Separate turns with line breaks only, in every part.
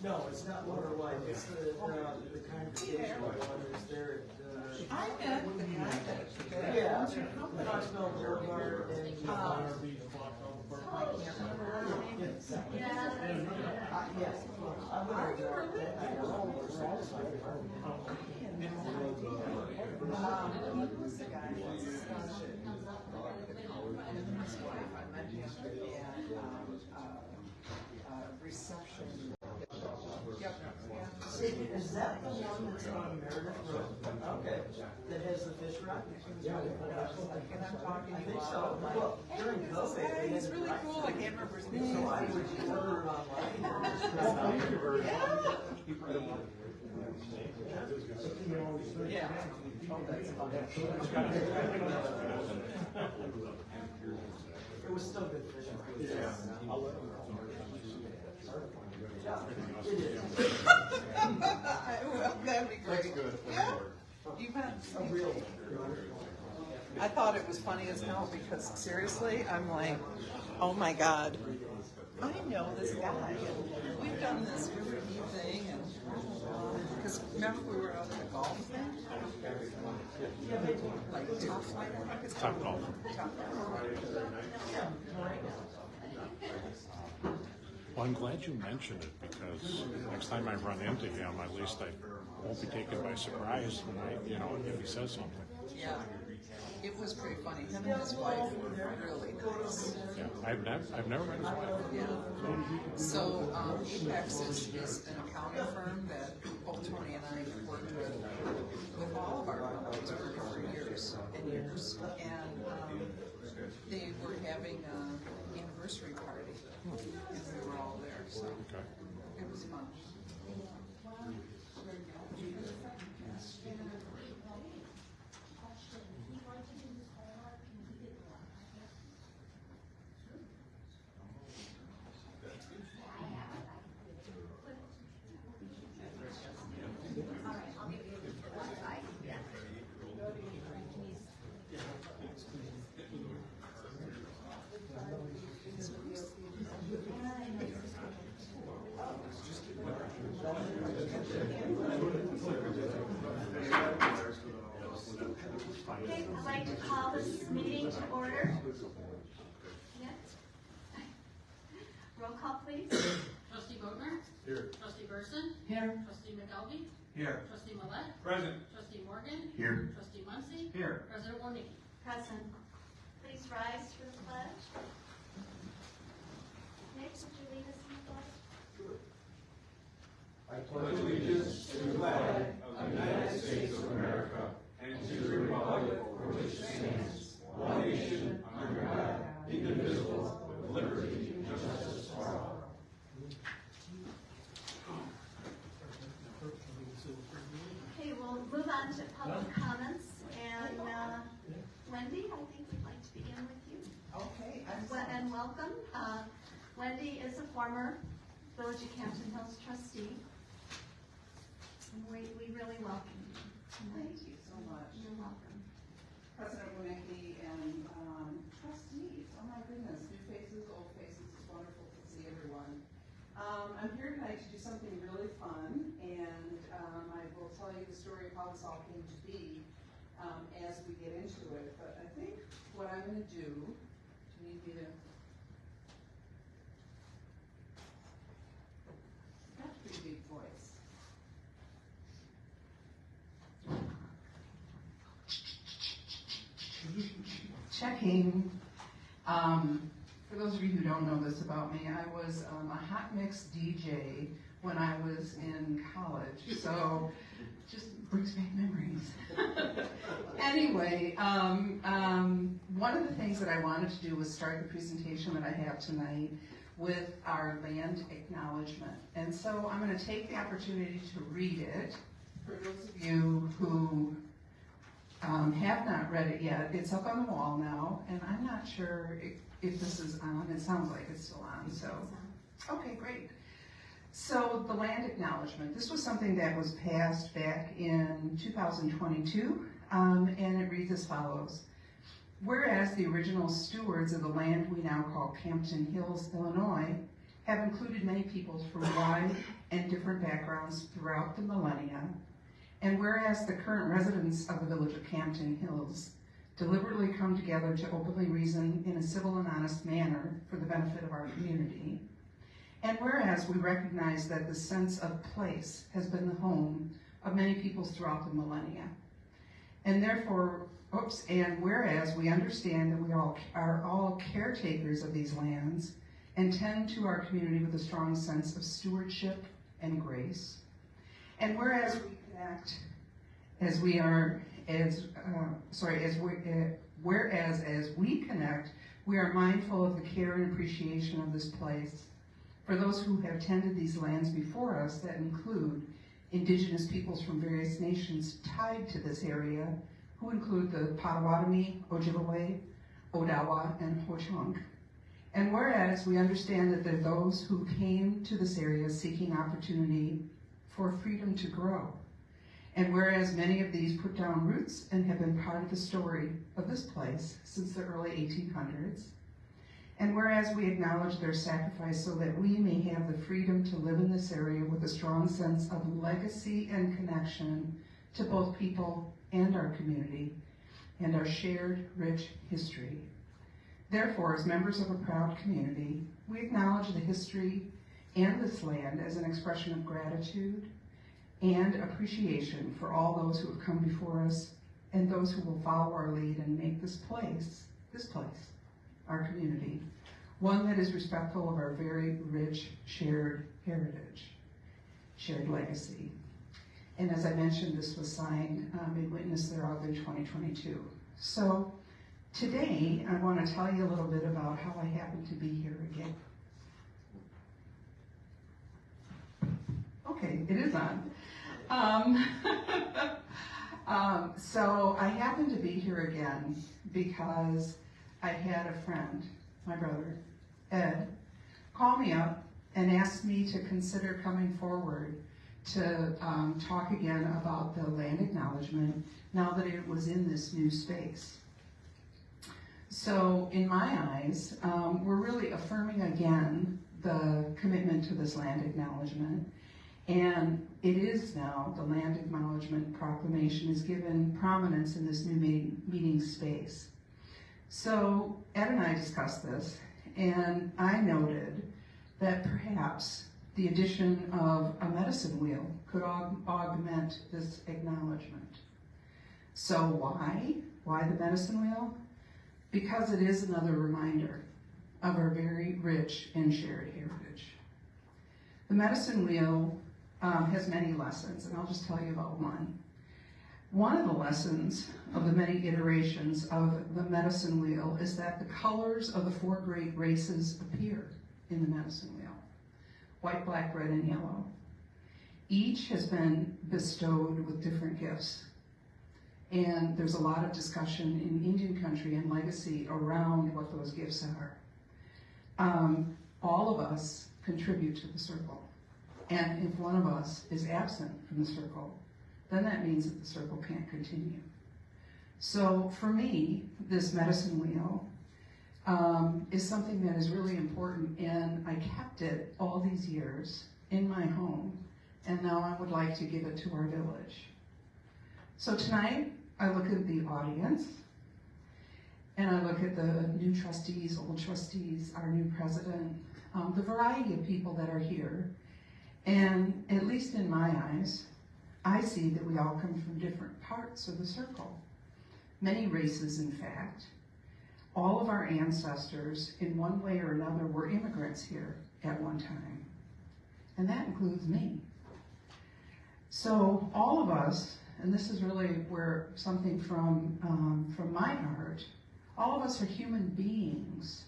No, it's not Lower White. It's the congregation one. Is there?
I met the guy that.
Yeah, Knoxville Boulevard and. Yes.
He was the guy that's and his wife. I met him at reception. Yep.
See, is that the one that's on Meredith Road? Okay. That has the fish rock?
Yeah. And I'm talking
I think so. Well, during COVID.
He's really cool. I can't remember his name.
So I would order it online.
Yeah.
It was still good fish.
Yeah.
It is.
Well, that'd be great.
That's good.
Yeah. You bet.
A real one.
I thought it was funny as hell because seriously, I'm like, oh my God, I know this guy. And we've done this really neat thing, and because remember we were out at the golf thing, like
Top golf. Well, I'm glad you mentioned it because next time I run into him, at least I won't be taken by surprise when if he says something.
Yeah, it was pretty funny. Him and his wife were really nice.
Yeah, I've never met his wife.
Yeah. So Apex is an accounting firm that both Tony and I worked with all of our companies for years and years. And they were having an anniversary party, and we were all there. So it was fun.
Okay, I'd like to call this meeting to order. Yes. Roll call, please.
Trustee Bodnar?
Here.
Trustee Burson?
Here.
Trustee McKelvey?
Here.
Trustee Millette?
Present.
Trustee Morgan?
Here.
Trustee Muncy?
Here.
President Warnicki?
Present. Please rise for the pledge. Nick, would you lead us in the pledge?
I pledge allegiance to the flag of the United States of America and to the republic for which it stands, one nation, under God, indivisible, with liberty and justice for all.
Okay, we'll move on to public comments. And Wendy, I think we'd like to begin with you.
Okay.
And welcome. Wendy is a former Village of Campton Hills trustee. And we really welcome you tonight.
Thank you so much.
You're welcome.
President Warnicki and trustees. Oh my goodness, new faces, old faces. It's wonderful to see everyone. I'm here tonight to do something really fun, and I will tell you the story of how this all came to be as we get into it. But I think what I'm going to do, do you need me to? Got a pretty big voice. Checking. For those of you who don't know this about me, I was a hot mix DJ when I was in college, so just brings back memories. Anyway, one of the things that I wanted to do was start the presentation that I have tonight with our land acknowledgement. And so I'm going to take the opportunity to read it. For those of you who have not read it yet, it's up on the wall now, and I'm not sure if this is on. It sounds like it's still on, so. Okay, great. So the land acknowledgement, this was something that was passed back in 2022, and it reads as follows. Whereas the original stewards of the land we now call Campton Hills, Illinois, have included many peoples from wide and different backgrounds throughout the millennia, and whereas the current residents of the village of Campton Hills deliberately come together to openly reason in a civil and honest manner for the benefit of our community, and whereas we recognize that the sense of place has been the home of many peoples throughout the millennia, and therefore, and whereas we understand that we are all caretakers of these lands and tend to our community with a strong sense of stewardship and grace, and whereas we connect as we connect, we are mindful of the care and appreciation of this place for those who have tended these lands before us, that include indigenous peoples from various nations tied to this area, who include the Potawatomi, Ojibwe, Odawa, and Ho-Chunk. And whereas we understand that there are those who came to this area seeking opportunity for freedom to grow, and whereas many of these put down roots and have been part of the story of this place since the early 1800s, and whereas we acknowledge their sacrifice so that we may have the freedom to live in this area with a strong sense of legacy and connection to both people and our community and our shared rich history. Therefore, as members of a proud community, we acknowledge the history and this land as an expression of gratitude and appreciation for all those who have come before us and those who will follow our lead and make this place, our community, one that is respectful of our very rich shared heritage, shared legacy. And as I mentioned, this was signed and witnessed thereof in 2022. So today, I want to tell you a little bit about how I happen to be here again. Okay, it is on. So I happen to be here again because I had a friend, my brother, Ed, call me up and ask me to consider coming forward to talk again about the land acknowledgement now that it was in this new space. So in my eyes, we're really affirming again the commitment to this land acknowledgement, and it is now, the land acknowledgement proclamation is given prominence in this new meeting space. So Ed and I discussed this, and I noted that perhaps the addition of a medicine wheel could augment this acknowledgement. So why? Why the medicine wheel? Because it is another reminder of our very rich and shared heritage. The medicine wheel has many lessons, and I'll just tell you about one. One of the lessons of the many iterations of the medicine wheel is that the colors of the four great races appear in the medicine wheel: white, black, red, and yellow. Each has been bestowed with different gifts. And there's a lot of discussion in Indian country and legacy around what those gifts are. All of us contribute to the circle. And if one of us is absent from the circle, then that means that the circle can't continue. So for me, this medicine wheel is something that is really important, and I kept it all these years in my home, and now I would like to give it to our village. So tonight, I look at the audience, and I look at the new trustees, old trustees, our new president, the variety of people that are here. And at least in my eyes, I see that we all come from different parts of the circle. Many races, in fact. All of our ancestors, in one way or another, were immigrants here at one time. And that includes me. So all of us, and this is really where something from my heart, all of us are human beings.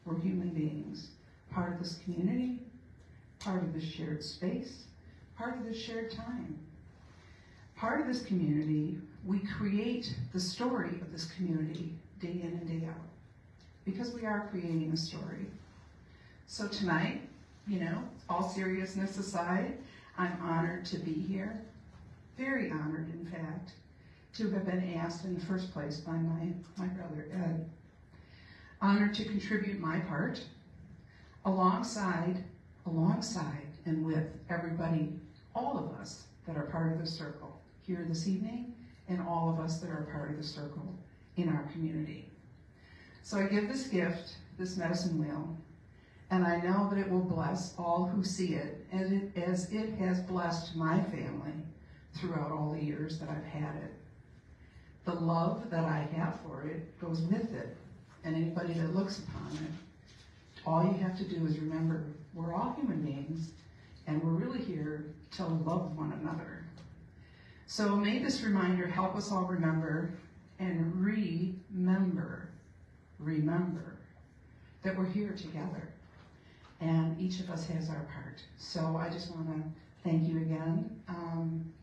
We're human beings, part of this community, part of this shared space, part of this shared time. Part of this community, we create the story of this community day in and day out, because we are creating a story. So tonight, you know, all seriousness aside, I'm honored to be here, very honored in fact, to have been asked in the first place by my brother Ed. Honored to contribute my part alongside and with everybody, all of us that are part of the circle here this evening, and all of us that are part of the circle in our community. So I give this gift, this medicine wheel, and I know that it will bless all who see it, as it has blessed my family throughout all the years that I've had it. The love that I have for it goes with it, and anybody that looks upon it, all you have to do is remember, we're all human beings, and we're really here to love one another. So may this reminder help us all remember and remember that we're here together, and each of us has our part. So I just want to thank you again,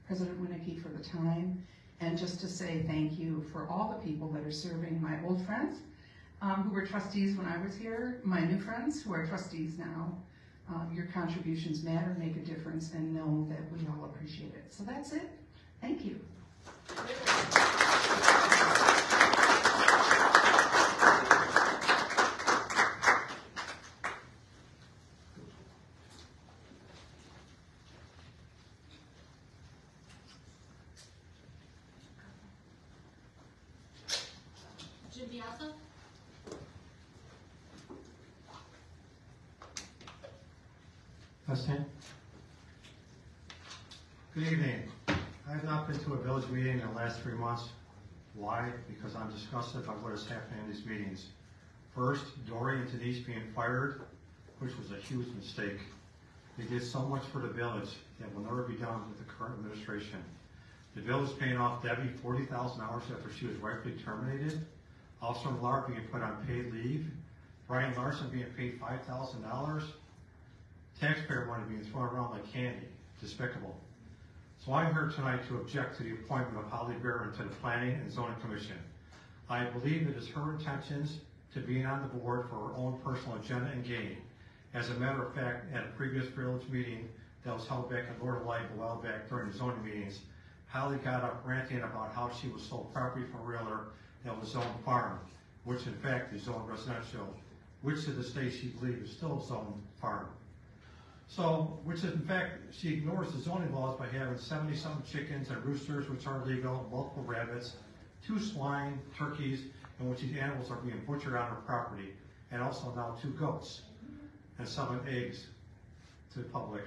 President Winicky, for the time, and just to say thank you for all the people that are serving, my old friends who were trustees when I was here, my new friends who are trustees now. Your contributions matter, make a difference, and know that we all appreciate it. So that's it. Thank you.
Jim Piazza?
Testing. Good evening. I have not been to a village meeting in the last 3 months. Why? Because I'm disgusted by what is happening in these meetings. First, Dory and Denise being fired, which was a huge mistake. They did so much for the village that will never be done with the current administration. The village paying off Debbie $40,000 after she was rightfully terminated. Officer Millar being put on paid leave. Brian Larson being paid $5,000. Taxpayer money being thrown around like candy. Despicable. So I'm here tonight to object to the appointment of Holly Barron to the Planning and Zoning Commission. I believe it is her intentions to being on the board for her own personal agenda and gain. As a matter of fact, at a previous village meeting that was held back in Lord of Light a while back during the zoning meetings, Holly got up ranting about how she was sold property from a realtor that was zoned farm, which in fact is zoned residential, which to this day she believes is still zoned farm. So, which is in fact, she ignores the zoning laws by having 70-something chickens and roosters, which are legal, multiple rabbits, 2 swine, turkeys, and which these animals are being butchered on her property, and also now 2 goats, and selling eggs to the public.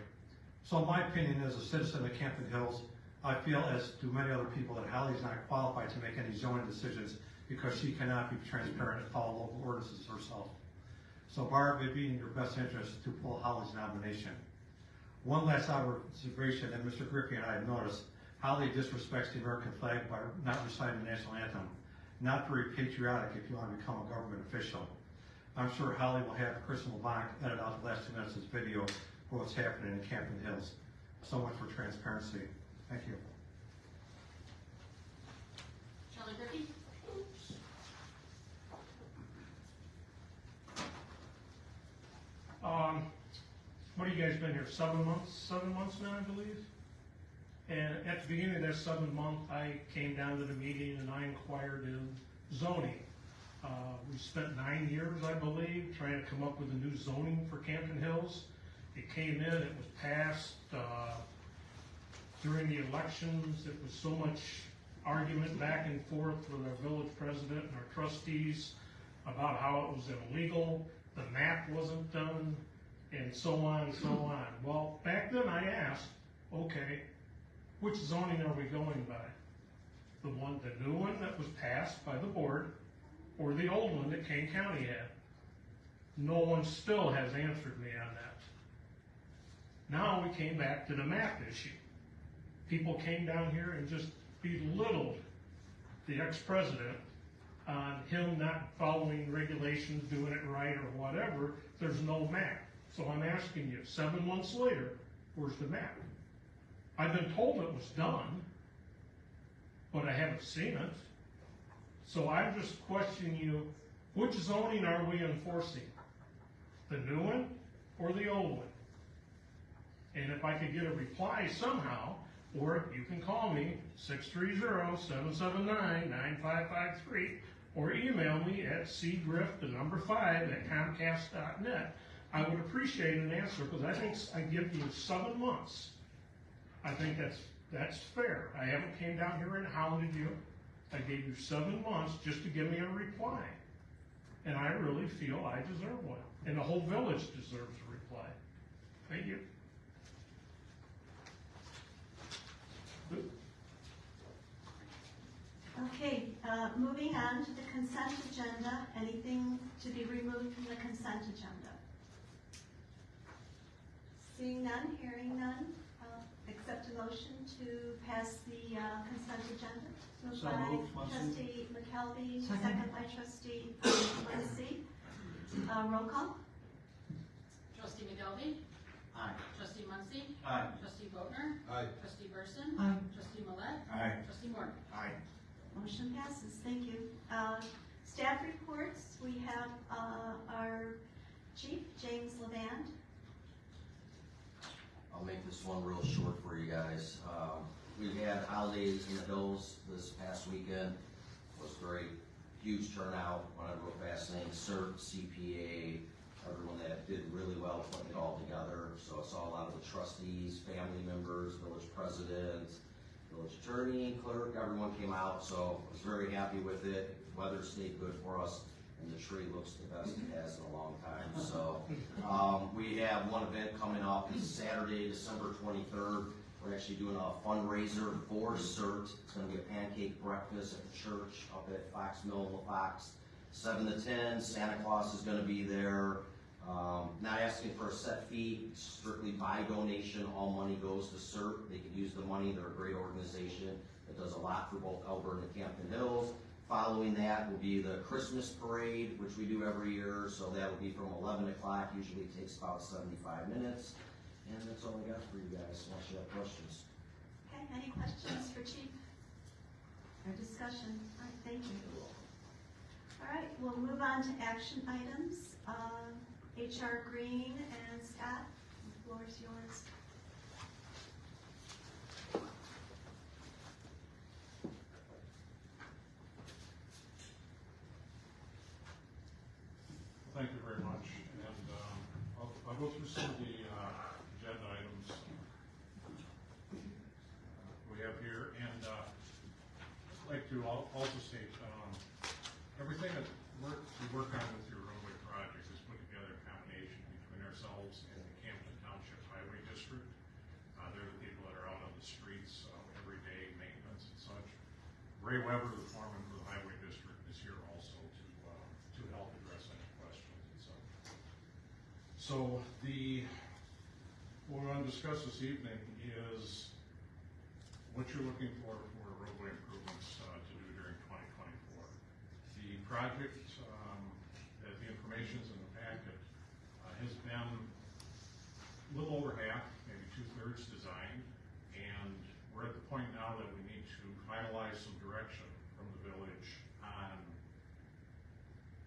So my opinion as a citizen of Campton Hills, I feel, as do many other people, that Holly is not qualified to make any zoning decisions because she cannot be transparent and follow local ordinances herself. So Barb, it'd be in your best interest to pull Holly's nomination. One last observation that Mr. Griffey and I have noticed, Holly disrespects the American flag by not reciting the national anthem. Not very patriotic if you want to become a government official. I'm sure Holly will have Kristen LeBlanc edit out the last 2 minutes of this video for what's happening in Campton Hills. So much for transparency. Thank you.
Charlie Griffey?
What have you guys been here, 7 months? 7 months now, I believe? And at the beginning of that 7th month, I came down to the meeting and I inquired in zoning. We spent 9 years, I believe, trying to come up with a new zoning for Campton Hills. It came in, it was passed during the elections. It was so much argument back and forth with our village president and our trustees about how it was illegal, the map wasn't done, and so on and so on. Well, back then I asked, okay, which zoning are we going by? The new one that was passed by the board, or the old one that Kane County had? No one still has answered me on that. Now we came back to the map issue. People came down here and just belittled the ex-president on him not following regulations, doing it right or whatever. There's no map. So I'm asking you, 7 months later, where's the map? I've been told it was done, but I haven't seen it. So I'm just questioning you, which zoning are we enforcing? The new one or the old one? And if I could get a reply somehow, or you can call me, 630-779-9553, or email me at cgriff5@comcast.net. I would appreciate an answer, because I think I give you 7 months. I think that's fair. I haven't came down here and hounded you. I gave you 7 months just to give me a reply. And I really feel I deserve one. And the whole village deserves a reply. Thank you.
Okay, moving on to the consent agenda. Anything to be removed from the consent agenda? Seeing none, hearing none, accept a motion to pass the consent agenda. Moved
So
by
moved, Muncy.
trustee McKelvey,
Second.
second by trustee Muncy. Roll call.
Trustee McGelvey.
Aye.
Trustee Muncy.
Aye.
Trustee Bodnar.
Aye.
Trustee Burson.
Aye.
Trustee Millet.
Aye.
Trustee Morgan.
Aye.
Motion passes, thank you. Staff reports, we have our chief, James Levand.
I'll make this one real short for you guys. We've had holidays in the hills this past weekend. It was great, huge turnout. When I wrote fast names, CERT, CPA, everyone that did really well putting it all together. So I saw a lot of the trustees, family members, village president, village attorney, clerk, everyone came out. So I was very happy with it. Weather stayed good for us, and the tree looks the best it has in a long time. So we have one event coming up. It's Saturday, December 23rd. We're actually doing a fundraiser for CERT. It's going to be a pancake breakfast at the church up at Fox Mill, La Fox, 7 to 10. Santa Claus is going to be there. Not asking for a set fee, strictly by donation. All money goes to CERT. They can use the money. They're a great organization that does a lot for both Elbert and Campton Hills. Following that will be the Christmas parade, which we do every year. So that will be from 11 o'clock. Usually takes about 75 minutes. And that's all I got for you guys, unless you have questions.
Okay, any questions for chief? Or discussion? All right, thank you. All right, we'll move on to action items. HR Green and Scott, the floor is yours.
Thank you very much, and I'll go through some of the agenda items we have here, and I'd like to also state everything that we work on with your roadway project is put together in combination between ourselves and the Campton Township Highway District. They're the people that are out on the streets every day, maintenance and such. Ray Weber, the foreman for the Highway District, is here also to help address any questions and such. So what we want to discuss this evening is what you're looking for roadway improvements to do during 2024. The project, as the information's in the packet, has been a little over half, maybe 2/3 designed, and we're at the point now that we need to finalize some direction from the village on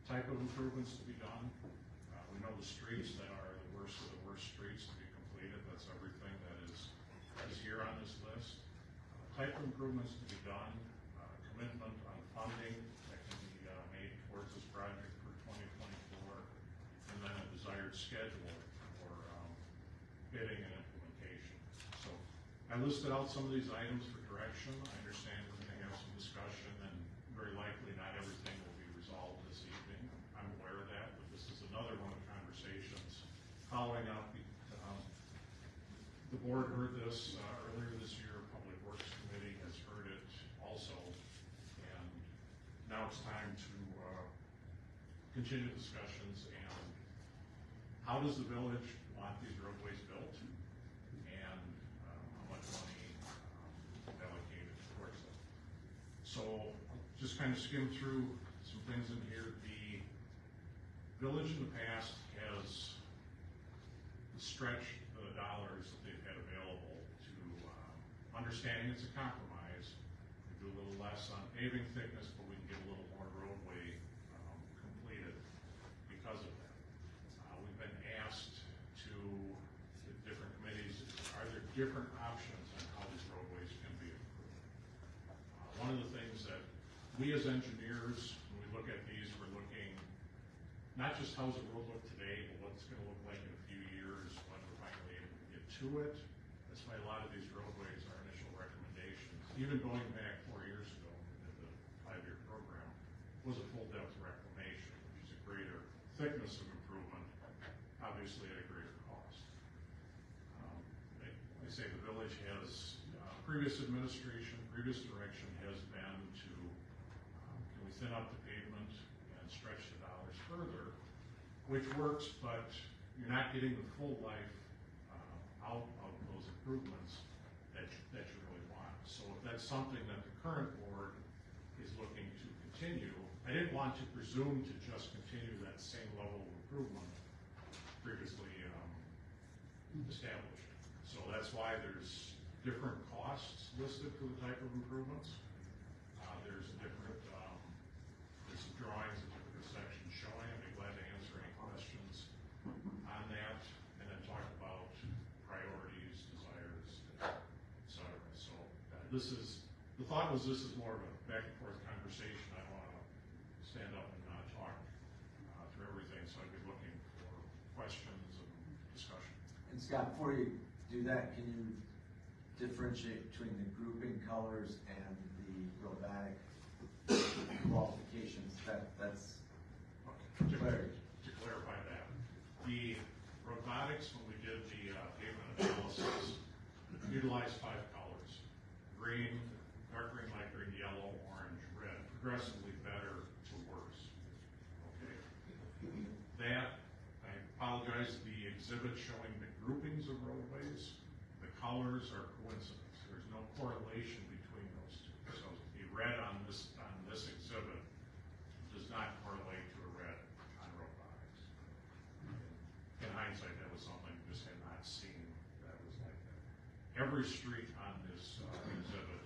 type of improvements to be done. We know the streets that are the worst of the worst streets to be completed. That's everything that is here on this list. Type of improvements to be done, commitment on funding that can be made towards this project for 2024, and then a desired schedule for bidding and implementation. So I listed out some of these items for direction. I understand we're going to have some discussion, and very likely not everything will be resolved this evening. I'm aware of that, but this is another one of the conversations following up. The board heard this earlier this year. Public Works Committee has heard it also, and now it's time to continue discussions. And how does the village want these roadways built, and how much money allocated towards it? So just kind of skim through some things in here. The village in the past has stretched the dollars that they've had available to understanding it's a compromise. We do a little less on paving thickness, but we can get a little more roadway completed because of that. We've been asked to, the different committees, different options on how these roadways can be improved. One of the things that we as engineers, when we look at these, we're looking not just how's the road look today, but what's gonna look like in a few years when we're finally able to get to it. That's why a lot of these roadways, our initial recommendations, even going back 4 years ago, when we did the 5-year program, was a full depth reclamation, which is a greater thickness of improvement, obviously at a greater cost. They say the village has, previous administration, previous direction has been to, can we thin out the pavement and stretch the dollars further, which works, but you're not getting the full life out of those improvements that you really want. So if that's something that the current board is looking to continue, I didn't want to presume to just continue that same level of improvement previously established. So that's why there's different costs listed for the type of improvements. There's a different, there's some drawings at different sections showing. I'd be glad to answer any questions on that, and then talk about priorities, desires, et cetera. So this is, the thought was this is more of a back and forth conversation. I don't want to stand up and talk through everything, so I'd be looking for questions and discussion.
And Scott, before you do that, can you differentiate between the grouping colors and the robotic qualifications? That's clarity.
To clarify that, the robotics, when we did the pavement analysis, utilized 5 colors: green, dark green, light green, yellow, orange, red, progressively better to worse. Okay. That, I apologize, the exhibit showing the groupings of roadways, the colors are coincidence. There's no correlation between those two. So the red on this exhibit does not correlate to a red on robotics. In hindsight, that was something we just had not seen that was like that. Every street on this exhibit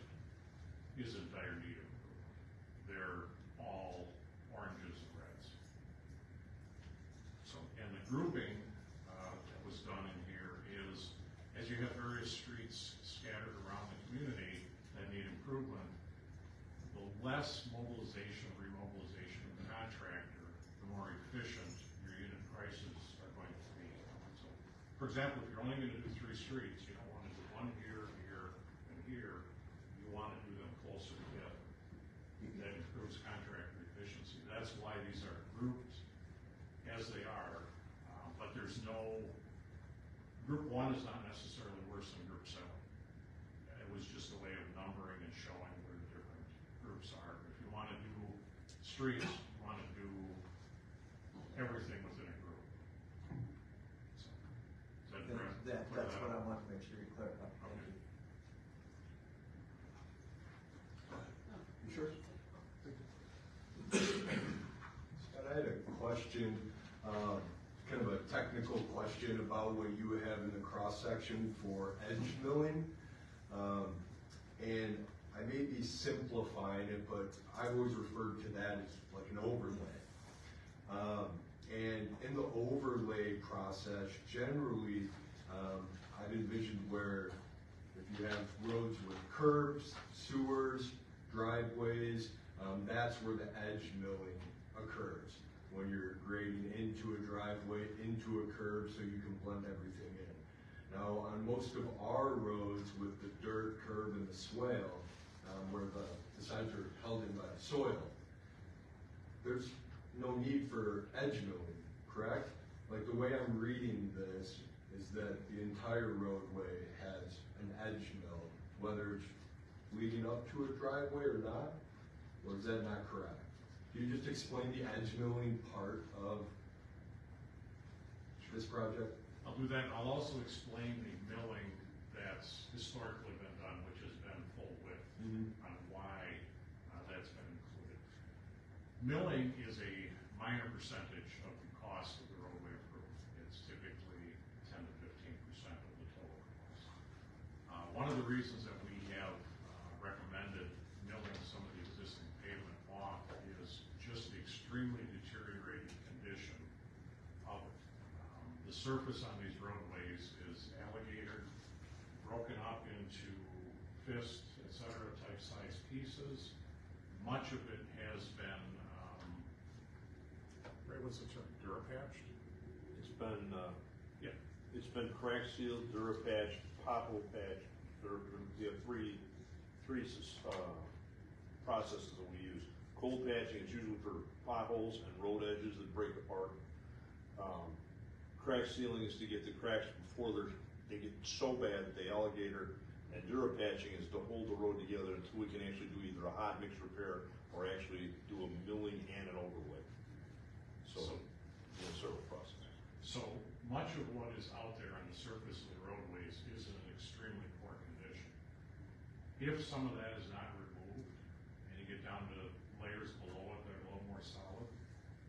is in dire need of improvement. They're all oranges and reds. So, and the grouping that was done in here is, as you have various streets scattered around the community that need improvement, the less mobilization, remobilization of the contractor, the more efficient your unit prices are going to be. So, for example, if you're only going to do 3 streets, you don't want to do one here, here, and here. You want to do them closer together. That improves contractor efficiency. That's why these are grouped as they are, but there's no, group 1 is not necessarily worse than group 7. It was just a way of numbering and showing where the different groups are. If you want to do streets, you want to do everything within a group. So, is that correct?
That's what I want to make sure you clarify.
Okay.
You sure? Scott, I had a question, kind of a technical question about what you have in the cross-section for edge milling. And I may be simplifying it, but I've always referred to that as like an overlay. And in the overlay process, generally, I've envisioned where if you have roads with curbs, sewers, driveways, that's where the edge milling occurs. When you're grading into a driveway, into a curb, so you can blend everything in. Now, on most of our roads with the dirt, curb, and the swale, where the sides are held in by the soil, there's no need for edge milling, correct? Like the way I'm reading this is that the entire roadway has an edge mill, whether it's leading up to a driveway or not, or is that not correct? Can you just explain the edge milling part of this project?
I'll do that. I'll also explain the milling that's historically been done, which has been full width, on why that's been included. Milling is a minor percentage of the cost of the roadway improvement. It's typically 10 to 15% of the total cost. One of the reasons that we have recommended milling some of the existing pavement off is just the extremely deteriorated condition of it. The surface on these roadways is alligator, broken fist, et cetera, type size pieces. Much of it has been, Ray, what's the term, Durapatched?
It's been,
Yeah.
it's been crack sealed, Durapatched, pothole patched. We have three processes that we use. Cold patching is usually for potholes and road edges that break apart. Crack sealing is to get the cracks before they get so bad that they alligator, and Durapatching is to hold the road together until we can actually do either a hot mix repair or actually do a milling and an overlay. So, the several processes.
So much of what is out there on the surface of the roadways is in an extremely poor condition. If some of that is not removed, and you get down to layers below it that are a little more solid,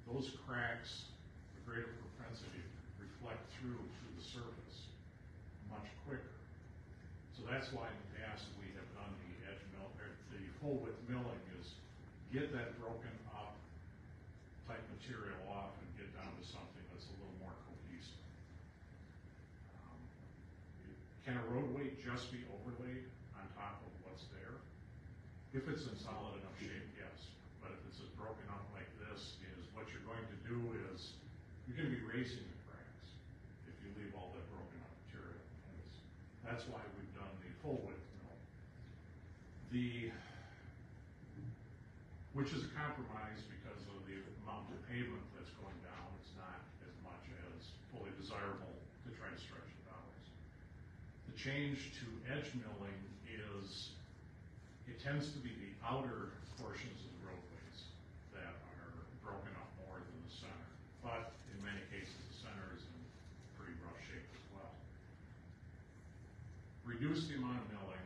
those cracks, the greater propensity to reflect through the surface much quicker. So that's why in the past we have done the edge mill, or the full width milling is get that broken up type material off and get down to something that's a little more cohesive. Can a roadway just be overlaid on top of what's there? If it's in solid enough shape, yes. But if it's as broken up like this, is what you're going to do is you're going to be raising the cracks if you leave all that broken up material in place. That's why we've done the full width mill. Which is a compromise because of the amount of pavement that's going down. It's not as much as fully desirable to try to stretch the dollars. The change to edge milling is, it tends to be the outer portions of the roadways that are broken up more than the center. But in many cases, the center is in pretty rough shape as well. Reduce the amount of milling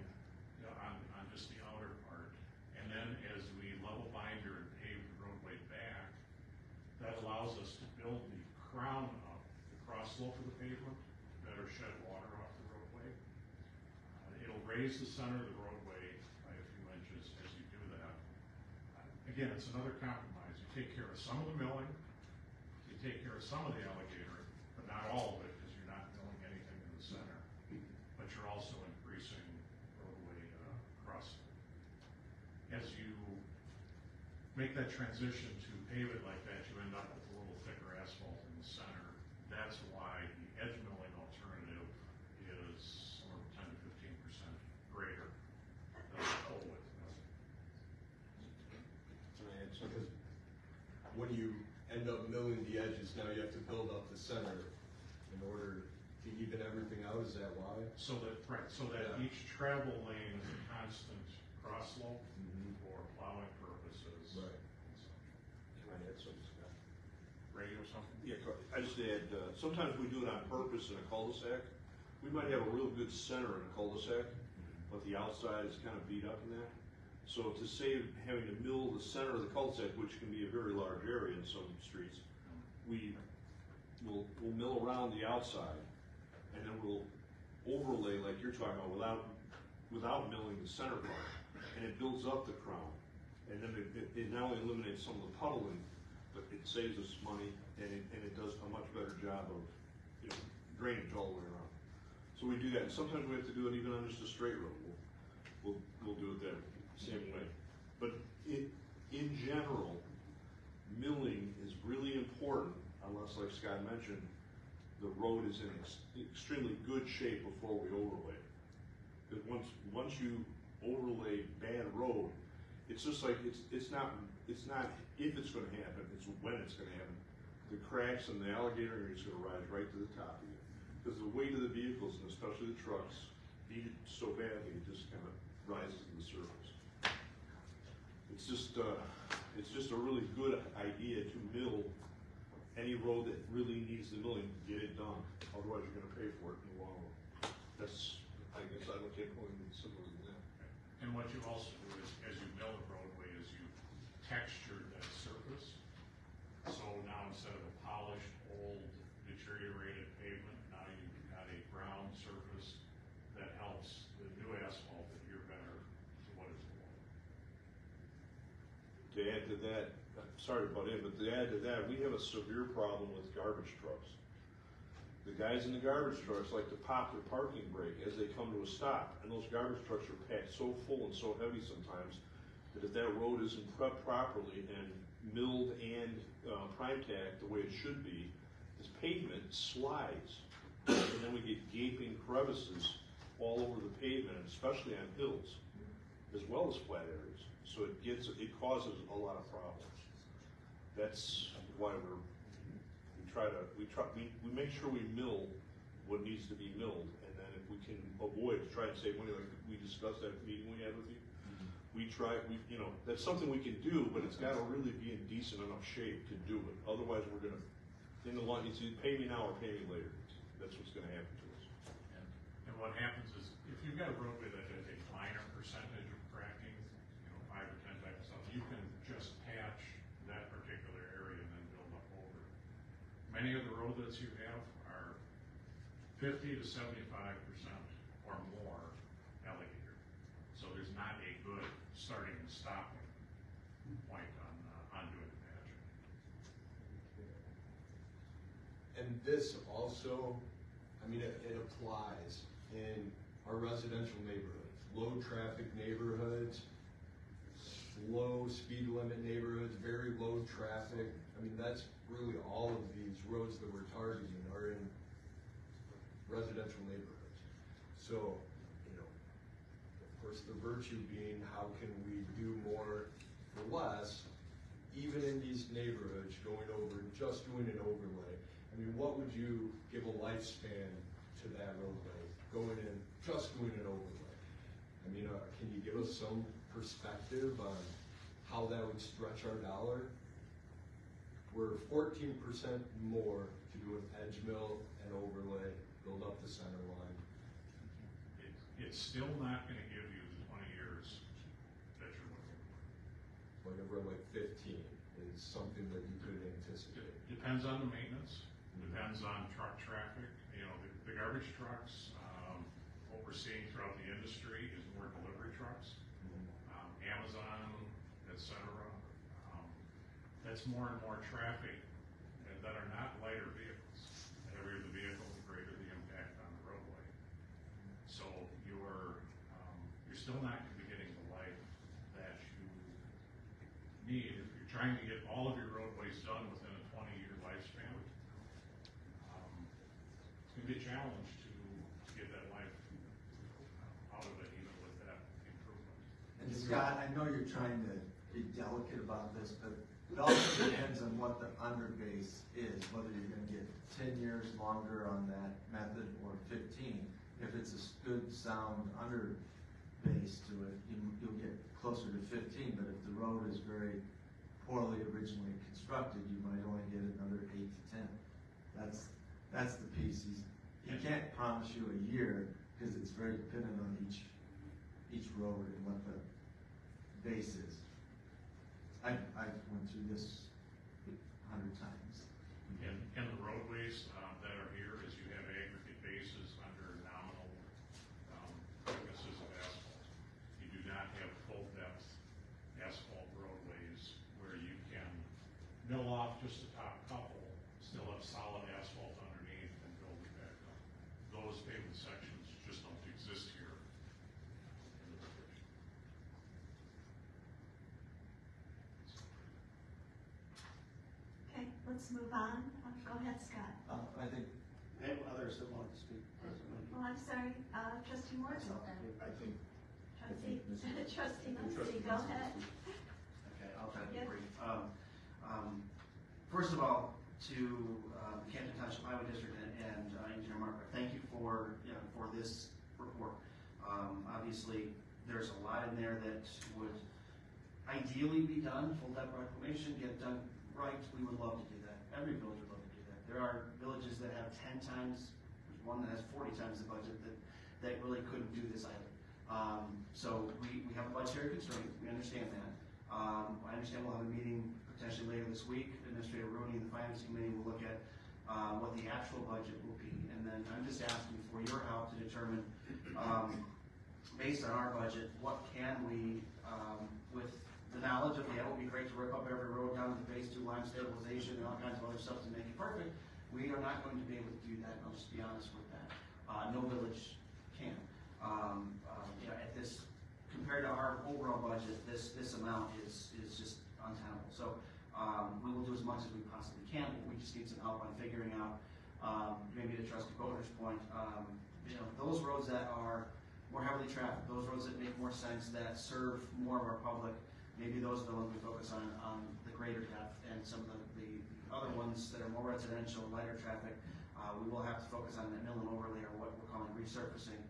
on just the outer part, and then as we level binder and pave the roadway back, that allows us to build the crown up, the cross slope of the pavement, to better shed water off the roadway. It'll raise the center of the roadway by a few inches as you do that. Again, it's another compromise. You take care of some of the milling, you take care of some of the alligator, but not all of it, because you're not milling anything in the center. But you're also increasing roadway cross. As you make that transition to pave it like that, you end up with a little thicker asphalt in the center. That's why the edge milling alternative is somewhere 10 to 15% greater than the full width milling.
Because when you end up milling the edges, now you have to build up the center in order to even everything out. Is that why?
So that, right, so that
Yeah.
each travel lane is a constant cross slope for plowing purposes.
Right.
and such.
Can I add something, Scott?
Ray or something?
Yeah, I just add, sometimes we do it on purpose in a cul-de-sac. We might have a real good center in a cul-de-sac, but the outside is kind of beat up in that. So to save having to mill the center of the cul-de-sac, which can be a very large area in some streets, we'll mill around the outside, and then we'll overlay like you're talking about without milling the center part, and it builds up the crown. And then it not only eliminates some of the puddling, but it saves us money, and it does a much better job of drainage all the way around. So we do that, and sometimes we have to do it even on just a straight road. We'll do it that same way. But in general, milling is really important, unless, like Scott mentioned, the road is in extremely good shape before we overlay it. Because once you overlay bad road, it's just like it's not if it's going to happen, it's when it's going to happen. The cracks and the alligator are just going to rise right to the top of you, because the weight of the vehicles and especially the trucks need it so badly, it just kind of rises to the surface. It's just a really good idea to mill any road that really needs the milling, get it done. Otherwise, you're going to pay for it in the long run. I guess I don't take more than simpler than that.
And what you also do is, as you mill the roadway, is you texture that surface. So now instead of a polished, old, deteriorated pavement, now you've got a ground surface that helps the new asphalt adhere better to what is below.
To add to that, sorry to butt in, but to add to that, we have a severe problem with garbage trucks.
The guys in the garbage trucks like to pop their parking brake as they come to a stop, and those garbage trucks are packed so full and so heavy sometimes that if that road isn't prepped properly and milled and prime tacked the way it should be, this pavement slides, and then we get gaping crevices all over the pavement, especially on hills, as well as flat areas. So it causes a lot of problems. That's why we make sure we mill what needs to be milled, and then if we can avoid, try and save money, like we discussed at the meeting we had with you. That's something we can do, but it's gotta really be in decent enough shape to do it. Otherwise, we're gonna, in the long, it's either pay me now or pay me later. That's what's gonna happen to us.
And what happens is, if you've got a roadway that has a minor percentage of cracking, 5 or 10 type of stuff, you can just patch that particular area and then build up over it. Many of the roadways you have are 50 to 75% or more alligator. So there's not a good starting and stopping point on doing the patching.
And this also, it applies in our residential neighborhoods, low traffic neighborhoods, low speed limit neighborhoods, very low traffic. That's really all of these roads that we're targeting are in residential neighborhoods. So, of course, the virtue being, how can we do more for less, even in these neighborhoods, just doing an overlay. What would you give a lifespan to that roadway, going in, just doing an overlay? Can you give us some perspective on how that would stretch our dollar? We're 14% more to do an edge mill and overlay, build up the center line.
It's still not gonna give you the 20 years that you're looking for.
Whatever, like 15 is something that you could anticipate.
Depends on the maintenance, depends on truck traffic. The garbage trucks, what we're seeing throughout the industry is more delivery trucks, Amazon, et cetera. That's more and more traffic that are not lighter vehicles. The heavier the vehicle, the greater the impact on the roadway. So you're still not going to be getting the life that you need if you're trying to get all of your roadways done within a 20-year lifespan. It's going to be a challenge to get that life out of it, even with that improvement.
And Scott, I know you're trying to be delicate about this, but it also depends on what the underbase is, whether you're gonna get 10 years longer on that method or 15. If it's a good, sound underbase to it, you'll get closer to 15, but if the road is very poorly originally constructed, you might only get another 8 to 10. That's the piece. He can't promise you a year, because it's very dependent on each road and what the base is. I went through this 100 times.
And the roadways that are here is you have aggregate bases under nominal thicknesses of asphalt. You do not have full depth asphalt roadways where you can mill off just the top couple, still have solid asphalt underneath and build it back up. Those pavement sections just don't exist here in the division.
Okay, let's move on. Go ahead, Scott.
I think others that want to speak.
Well, I'm sorry, trustee Morrison.
I think.
Trustee Muncy, go ahead.
Okay, I'll try to be
Yep.
brief. First of all, to Camden Township Highway District and Engineer Marker, thank you for this report. Obviously, there's a lot in there that would ideally be done, full depth reclamation, get done right. We would love to do that. Every village would love to do that. There are villages that have 10 times, there's one that has 40 times the budget that really couldn't do this either. So we have a budgetary constraint. We understand that. I understand we'll have a meeting potentially later this week. Administrator Rooney and the Finance Committee will look at what the actual budget will be. And then I'm just asking for your help to determine, based on our budget, what can we, with the knowledge of, it would be great to rip up every road down to phase 2 line stabilization and all kinds of other stuff to make it perfect. We are not going to be able to do that, and I'll just be honest with that. No village can. At this, compared to our overall budget, this amount is just untenable. So we will do as much as we possibly can, but we just need some help on figuring out, maybe to Trustee Boatner's point, those roads that are more heavily trafficked, those roads that make more sense, that serve more of our public, maybe those are the ones we focus on the greater depth, and some of the other ones that are more residential, lighter traffic, we will have to focus on that mill and overlay, or what we're calling resurfacing.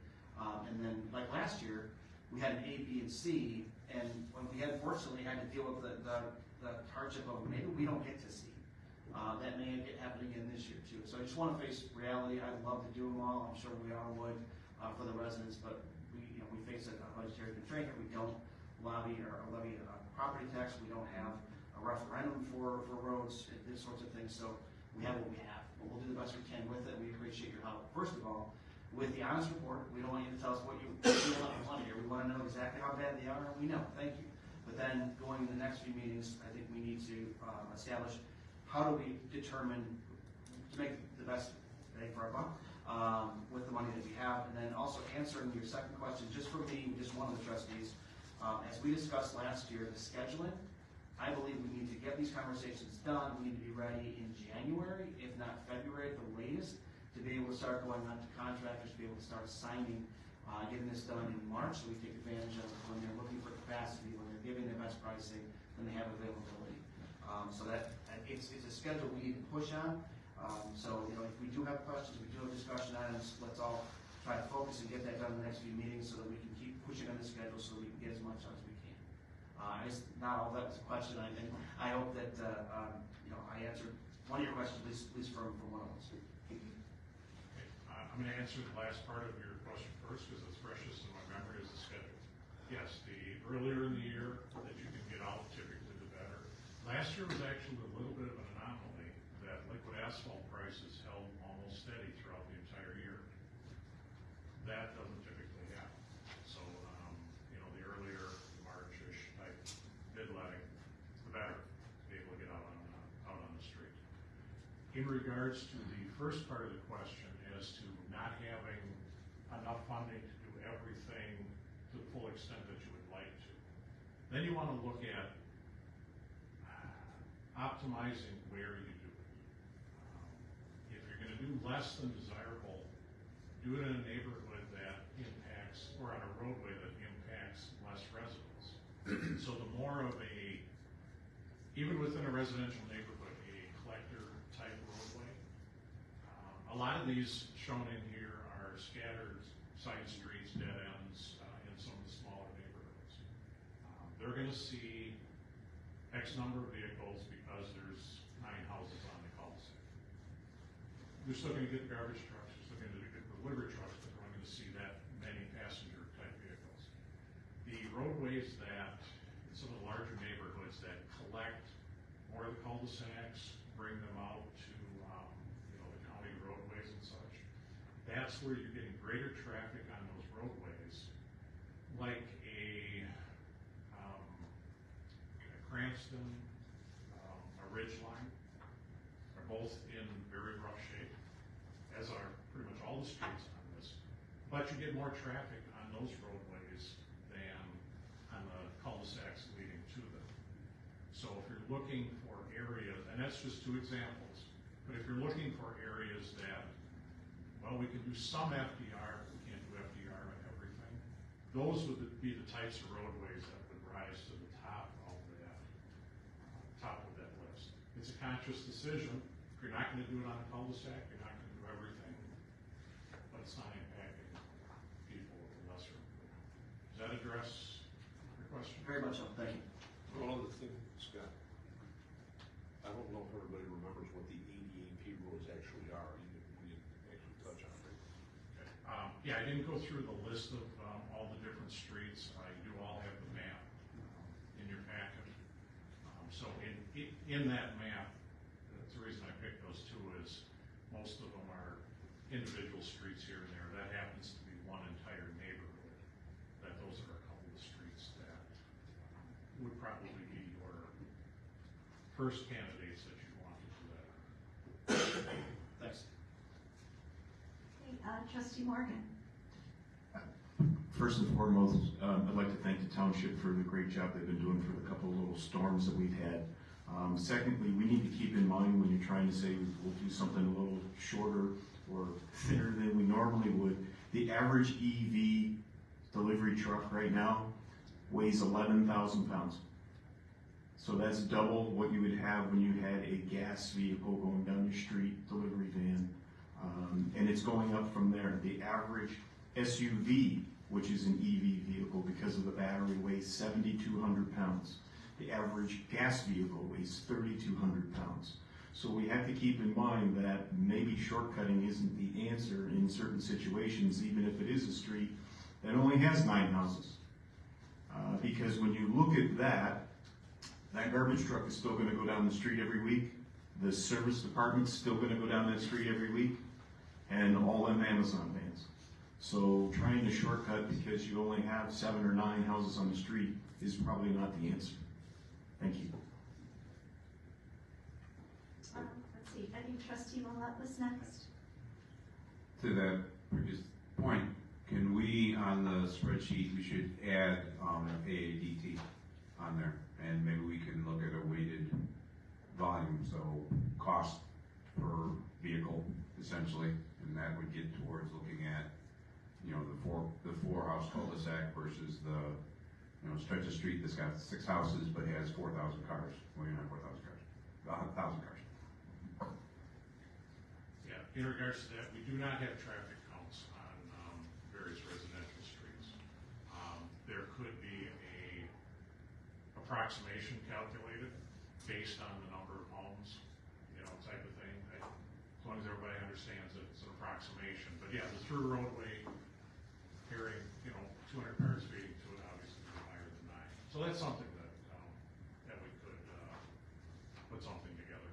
And then, like last year, we had an A, B, and C, and when we unfortunately had to deal with the hardship of maybe we don't get to C. That may happen again this year too. So I just want to face reality. I'd love to do them all. I'm sure we all would for the residents, but we face a budgetary constraint. We don't levy a property tax. We don't have a referendum for roads, these sorts of things. So we have what we have. But we'll do the best we can with it. We appreciate your help. First of all, with the honest report, we don't want you to tell us what you want to hear. We want to know exactly how bad they are, and we know. Thank you. But then going to the next few meetings, I think we need to establish how do we determine to make the best bang for our buck with the money that we have, and then also answering your second question, just for me, just one of the trustees. As we discussed last year, the scheduling, I believe we need to get these conversations done. We need to be ready in January, if not February at the latest, to be able to start going on to contractors, to be able to start signing, getting this done in March, so we take advantage of when they're looking for capacity, when they're giving their best pricing, when they have availability. So that it's a schedule we need to push on. So if we do have questions, we do have discussion items, let's all try to focus and get that done in the next few meetings, so that we can keep pushing on the schedule, so we can get as much done as we can. Not all that was a question. I hope that I answered one of your questions, at least from one of us.
I'm going to answer the last part of your question first, because it's freshest in my memory, is the schedule. Yes, the earlier in the year that you can get out, typically the better. Last year was actually a little bit of an anomaly, that liquid asphalt prices held almost steady throughout the entire year. That doesn't typically happen. So, the earlier March-ish type bid letting, the better to be able to get out on the street. In regards to the first part of the question, as to not having enough funding to do everything to the full extent that you would like to, then you want to look at optimizing where you do it. If you're going to do less than desirable, do it in a neighborhood that impacts, or on a roadway that impacts less residents. So the more of even within a residential neighborhood, a collector type roadway. A lot of these shown in here are scattered side streets, dead ends, in some of the smaller neighborhoods. They're going to see X number of vehicles because there's 9 houses on the cul-de-sac. They're still going to get garbage trucks, they're still going to get delivery trucks, but they're only going to see that many passenger type vehicles. The roadways that, in some of the larger neighborhoods that collect more of the cul-de-sacs, bring them out to the county roadways and such, that's where you're getting greater traffic on those roadways, like a Cranston, a Ridgeline, are both in very rough shape, as are pretty much all the streets on this. But you get more traffic on those roadways than on the cul-de-sacs leading to them. So if you're looking for areas, and that's just 2 examples, but if you're looking for areas that, well, we can do some FDR, but we can't do FDR on everything, those would be the types of roadways that would rise to the top of that list. It's a conscious decision. If you're not going to do it on a cul-de-sac, you're not going to do everything, but it's not impacting people with a lesser. Does that address your question?
Very much so. Thank you.
One other thing, Scott. I don't know if everybody remembers what the ADAP roads actually are. We didn't actually touch on it.
Okay. Yeah, I didn't go through the list of all the different streets. You do all have the map in your packet. So in that map, the reason I picked those 2 is most of them are individual streets here and there. That happens to be one entire neighborhood. Those are a couple of streets that would probably be your first candidates that you want to do that.
Trustee Morgan.
First and foremost, I'd like to thank the township for the great job they've been doing for the couple of little storms that we've had. Secondly, we need to keep in mind when you're trying to say we'll do something a little shorter or thinner than we normally would, the average EV delivery truck right now weighs 11,000 pounds. So that's double what you would have when you had a gas vehicle going down your street, delivery van. And it's going up from there. The average SUV, which is an EV vehicle because of the battery, weighs 7,200 pounds. The average gas vehicle weighs 3,200 pounds. So we have to keep in mind that maybe shortcutting isn't the answer in certain situations, even if it is a street that only has 9 houses. Because when you look at that garbage truck is still gonna go down the street every week. The service department's still gonna go down that street every week, and all them Amazon vans. So trying to shortcut because you only have 7 or 9 houses on the street is probably not the answer. Thank you.
Let's see, I think Trustee Millette was next.
To that previous point, can we, on the spreadsheet, we should add AADT on there, and maybe we can look at a weighted volume, so cost per vehicle, essentially, and that would get towards looking at, you know, the four house cul-de-sac versus the, you know, stretch of street that's got 6 houses but has 4,000 cars. Well, you're not 4,000 cars, 1,000 cars.
Yeah, in regards to that, we do not have traffic counts on various residential streets. There could be a approximation calculated based on the number of homes, you know, type of thing. As long as everybody understands that it's an approximation. But yeah, the through roadway carrying, you know, 200 cars feeding to it obviously would be higher than 9. So that's something that we could put something together.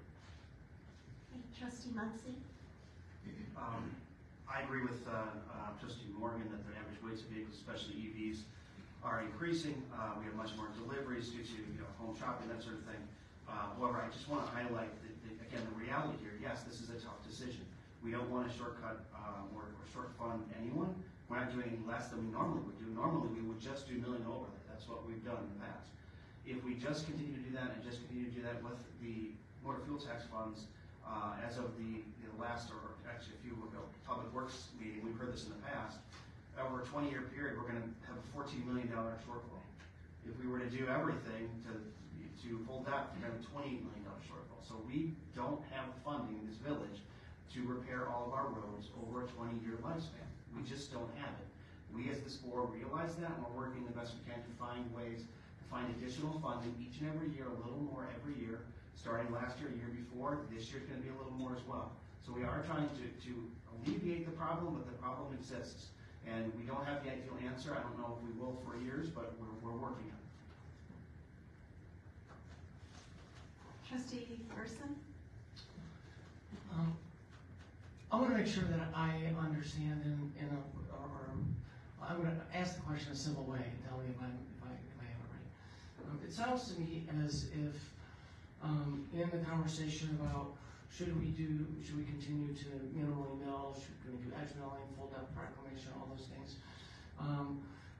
Okay, Trustee Muncy.
I agree with Trustee Morgan that the average weights of vehicles, especially EVs, are increasing. We have much more deliveries due to, you know, home shopping, that sort of thing. However, I just want to highlight again the reality here. Yes, this is a tough decision. We don't want to shortcut or short fund anyone. We're not doing any less than we normally would do. Normally, we would just do milling over. That's what we've done in the past. If we just continue to do that and just continue to do that with the motor fuel tax funds, as of the last, or actually a few ago, Public Works meeting, we've heard this in the past, over a 20-year period, we're going to have a $14 million shortfall. If we were to do everything to hold that, we're going to have a $28 million shortfall. So we don't have funding in this village to repair all of our roads over a 20-year lifespan. We just don't have it. We as this board realize that, and we're working the best we can to find ways to find additional funding each and every year, a little more every year. Starting last year, year before, this year's going to be a little more as well. So we are trying to alleviate the problem, but the problem exists. And we don't have the ideal answer. I don't know if we will for years, but we're working on it.
Trustee Person.
I want to make sure that I understand or I'm going to ask the question in a simple way. Tell me if I have it right. It sounds to me as if in the conversation about should we continue to minimally mill, should we do edge milling, full depth reclamation, all those things.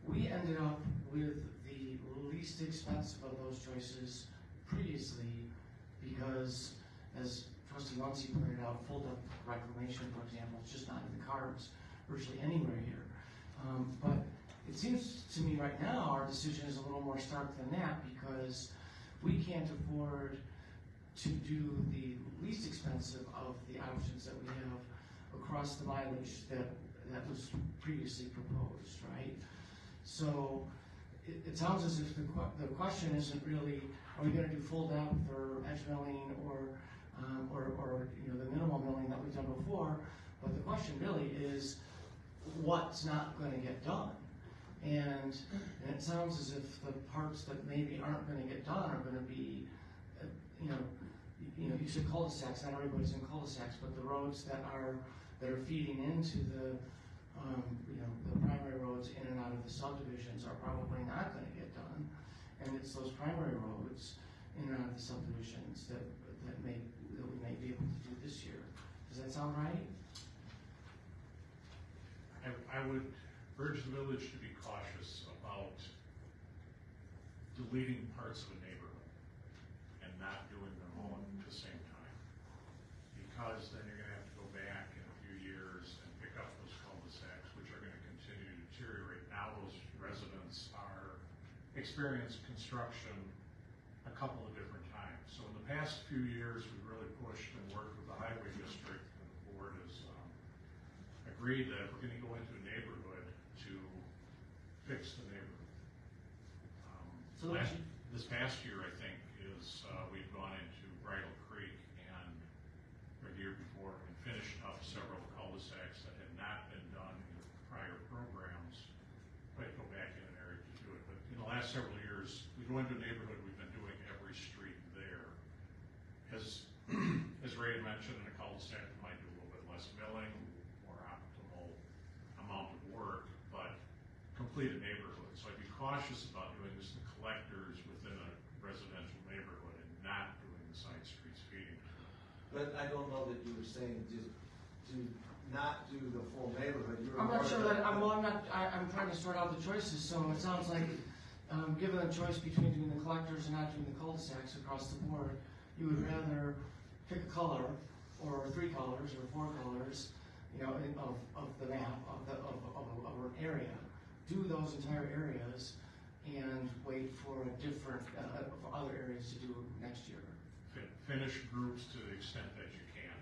We ended up with the least expensive of those choices previously because, as Trustee Muncy pointed out, full depth reclamation, for example, is just not in the cards virtually anywhere here. But it seems to me right now our decision is a little more stark than that because we can't afford to do the least expensive of the options that we have across the mileage that was previously proposed, right? So it sounds as if the question isn't really, are we going to do full depth or edge milling or you know, the minimal milling that we've done before, but the question really is what's not going to get done. And it sounds as if the parts that maybe aren't going to get done are going to be, you know, you said cul-de-sacs. Not everybody's in cul-de-sacs, but the roads that are feeding into the, you know, the primary roads in and out of the subdivisions are probably not going to get done. And it's those primary roads in and out of the subdivisions that we may be able to do this year. Does that sound right?
I would urge the village to be cautious about deleting parts of a neighborhood and not doing them all at the same time. Because then you're gonna have to go back in a few years and pick up those cul-de-sacs, which are gonna continue to deteriorate. Now those residents experience construction a couple of different times. So in the past few years, we've really pushed and worked with the highway district, and the board has agreed that if we're gonna go into a neighborhood to fix the neighborhood. This past year, I think, is we've gone into Bridle Creek and the year before and finished up several cul-de-sacs that had not been done in prior programs. Might go back in an area to do it, but in the last several years, we go into a neighborhood, we've been doing every street there. As Ray had mentioned, in a cul-de-sac, we might do a little bit less milling, more optimal amount of work, but complete a neighborhood. So I'd be cautious about doing this to collectors within a residential neighborhood and not doing the side streets feeding.
But I don't know that you were saying to not do the full neighborhood. You were
I'm not
more
sure
than-
that, I'm trying to sort out the choices, so it sounds like, given a choice between doing the collectors and not doing the cul-de-sacs across the board, you would rather pick a color, or 3 colors, or 4 colors, you know, of the map, of an area, do those entire areas, and wait for a different, for other areas to do next year.
Finish groups to the extent that you can.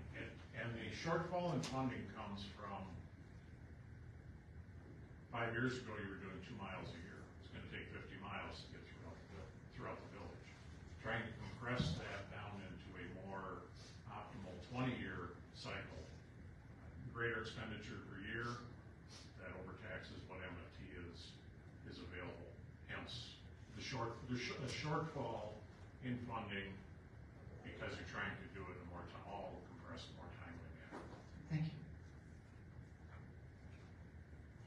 And the shortfall in funding comes from 5 years ago, you were doing 2 miles a year. It's gonna take 50 miles to get throughout the village. Trying to compress that down into a more optimal 20-year cycle. Greater expenditure per year, that overtaxes what MFT is available. Hence, the shortfall in funding, because you're trying to do it in a more all compressed, more timely manner.
Thank you.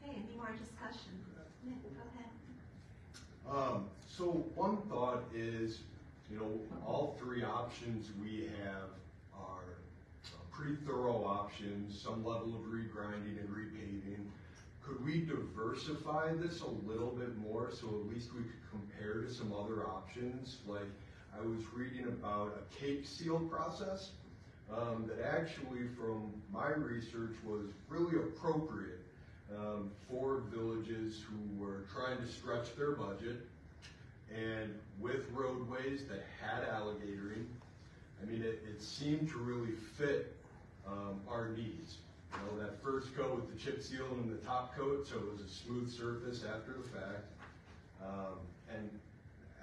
Okay, any more discussion? Nick, go ahead.
So one thought is, you know, all 3 options we have are pretty thorough options, some level of regrinding and repaving. Could we diversify this a little bit more so at least we could compare to some other options? Like, I was reading about a cake seal process that actually, from my research, was really appropriate for villages who were trying to stretch their budget and with roadways that had alligatoring. I mean, it seemed to really fit our needs. You know, that first coat with the chip seal and the top coat, so it was a smooth surface after the fact. And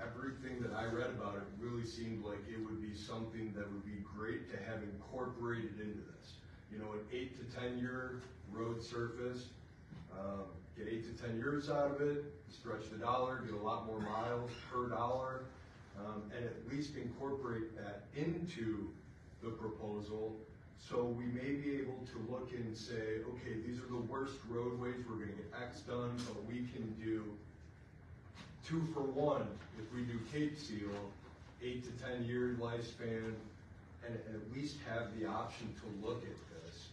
everything that I read about it really seemed like it would be something that would be great to have incorporated into this. You know, an 8 to 10 year road surface, get 8 to 10 years out of it, stretch the dollar, get a lot more miles per dollar, and at least incorporate that into the proposal. So we may be able to look and say, okay, these are the worst roadways, we're gonna get X done, but we can do 2 for 1 if we do Cape Seal, 8 to 10 year lifespan, and at least have the option to look at this.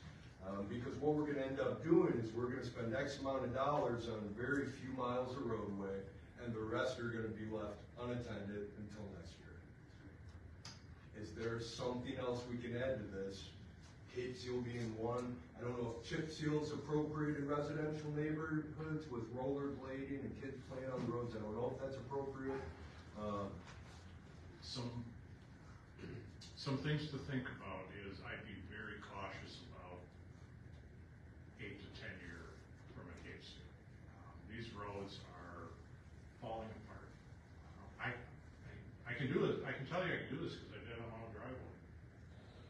Because what we're gonna end up doing is we're gonna spend X amount of dollars on very few miles of roadway, and the rest are gonna be left unattended until next year. Is there something else we can add to this? Cape seal being one. I don't know if chip seal is appropriate in residential neighborhoods with rollerblading and kids playing on the roads. I don't know if that's appropriate.
Some things to think about is I'd be very cautious about 8 to 10 year from a Cape seal. These roads are falling apart. I can do it. I can tell you I can do this because I did it on my own driveway.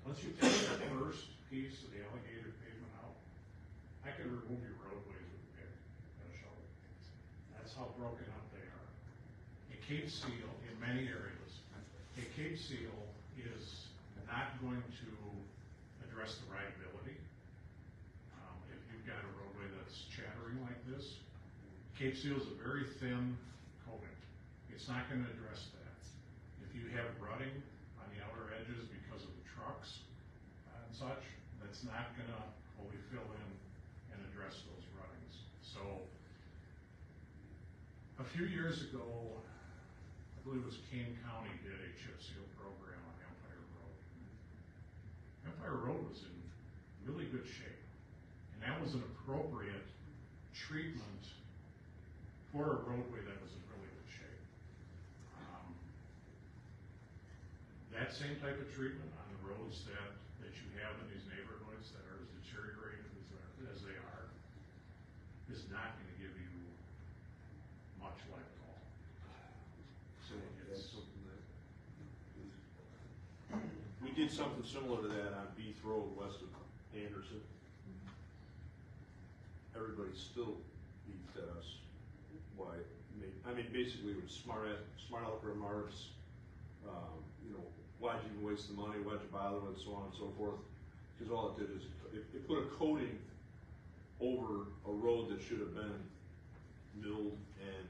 Once you take the first piece of the alligator pavement out, I can remove your roadways with a pick and a shovel. That's how broken up they are. A Cape seal in many areas, a Cape seal is not going to address the rideability. If you've got a roadway that's chattering like this, Cape seal is a very thin coating. It's not going to address that. If you have rutting on the outer edges because of the trucks and such, that's not going to fully fill in and address those ruttings. So, a few years ago, I believe it was Kane County did a chip seal program on Empire Road. Empire Road was in really good shape, and that was an appropriate treatment for a roadway that was in really good shape. That same type of treatment on the roads that you have in these neighborhoods that are as deteriorated as they are is not going to give you much life at all. So
That's
it's,
something that we did something similar to that on Beath Road west of Anderson. Everybody still beats at us. Why? I mean, basically, it was smart aleck remarks. You know, why'd you even waste the money? Why'd you bother with so on and so forth? Because all it did is it put a coating over a road that should have been milled and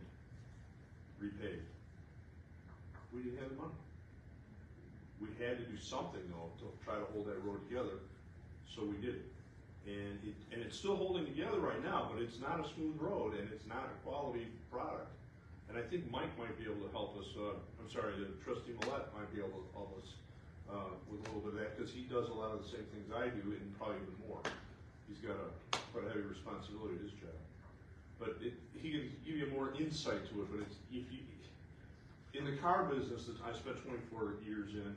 repaved. We didn't have the money. We had to do something though to try to hold that road together, so we did it. And it's still holding together right now, but it's not a smooth road and it's not a quality product. And I think Mike might be able to help us, Trustee Millette might be able to help us with a little bit of that, because he does a lot of the same things I do and probably even more. He's got quite a heavy responsibility at his job. But he can give you more insight to it, but in the car business that I spent 24 years in,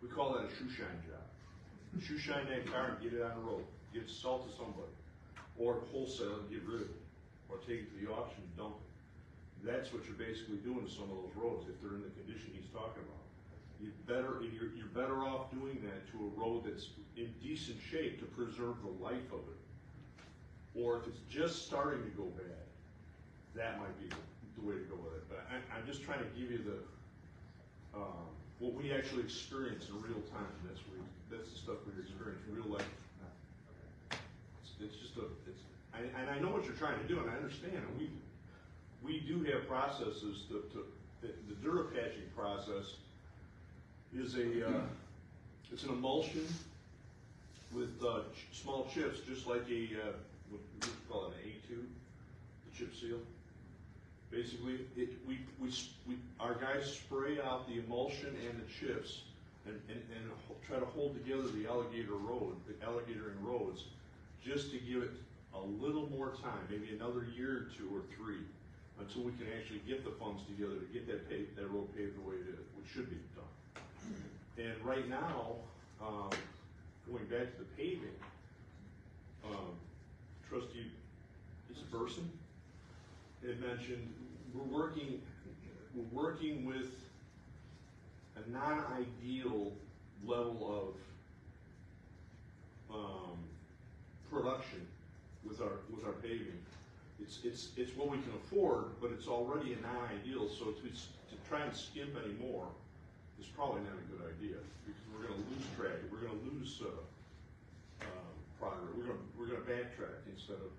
we call that a shoe shine job. Shoe shine that car and get it on the road. Get it sold to somebody. Or wholesale and get rid of it. Or take it to the auction and dump it. That's what you're basically doing to some of those roads if they're in the condition he's talking about. You're better off doing that to a road that's in decent shape to preserve the life of it. Or if it's just starting to go bad, that might be the way to go with it. But I'm just trying to give you what we actually experience in real time. That's the stuff we experience in real life. And I know what you're trying to do, and I understand. And we do have processes. The Durapatching process is it's an emulsion with small chips, just like what do you call it, an A2, the chip seal. Basically, our guys spray out the emulsion and the chips and try to hold together the alligatoring roads, just to give it a little more time, maybe another year or 2 or 3, until we can actually get the funds together to get that road paved the way it is, which should be done. And right now, going back to the paving, Trustee Burson had mentioned we're working with a non-ideal level of production with our paving. It's what we can afford, but it's already a non-ideal. So to try and skimp any more is probably not a good idea, because we're going to lose track. We're going to lose progress. We're going to backtrack instead of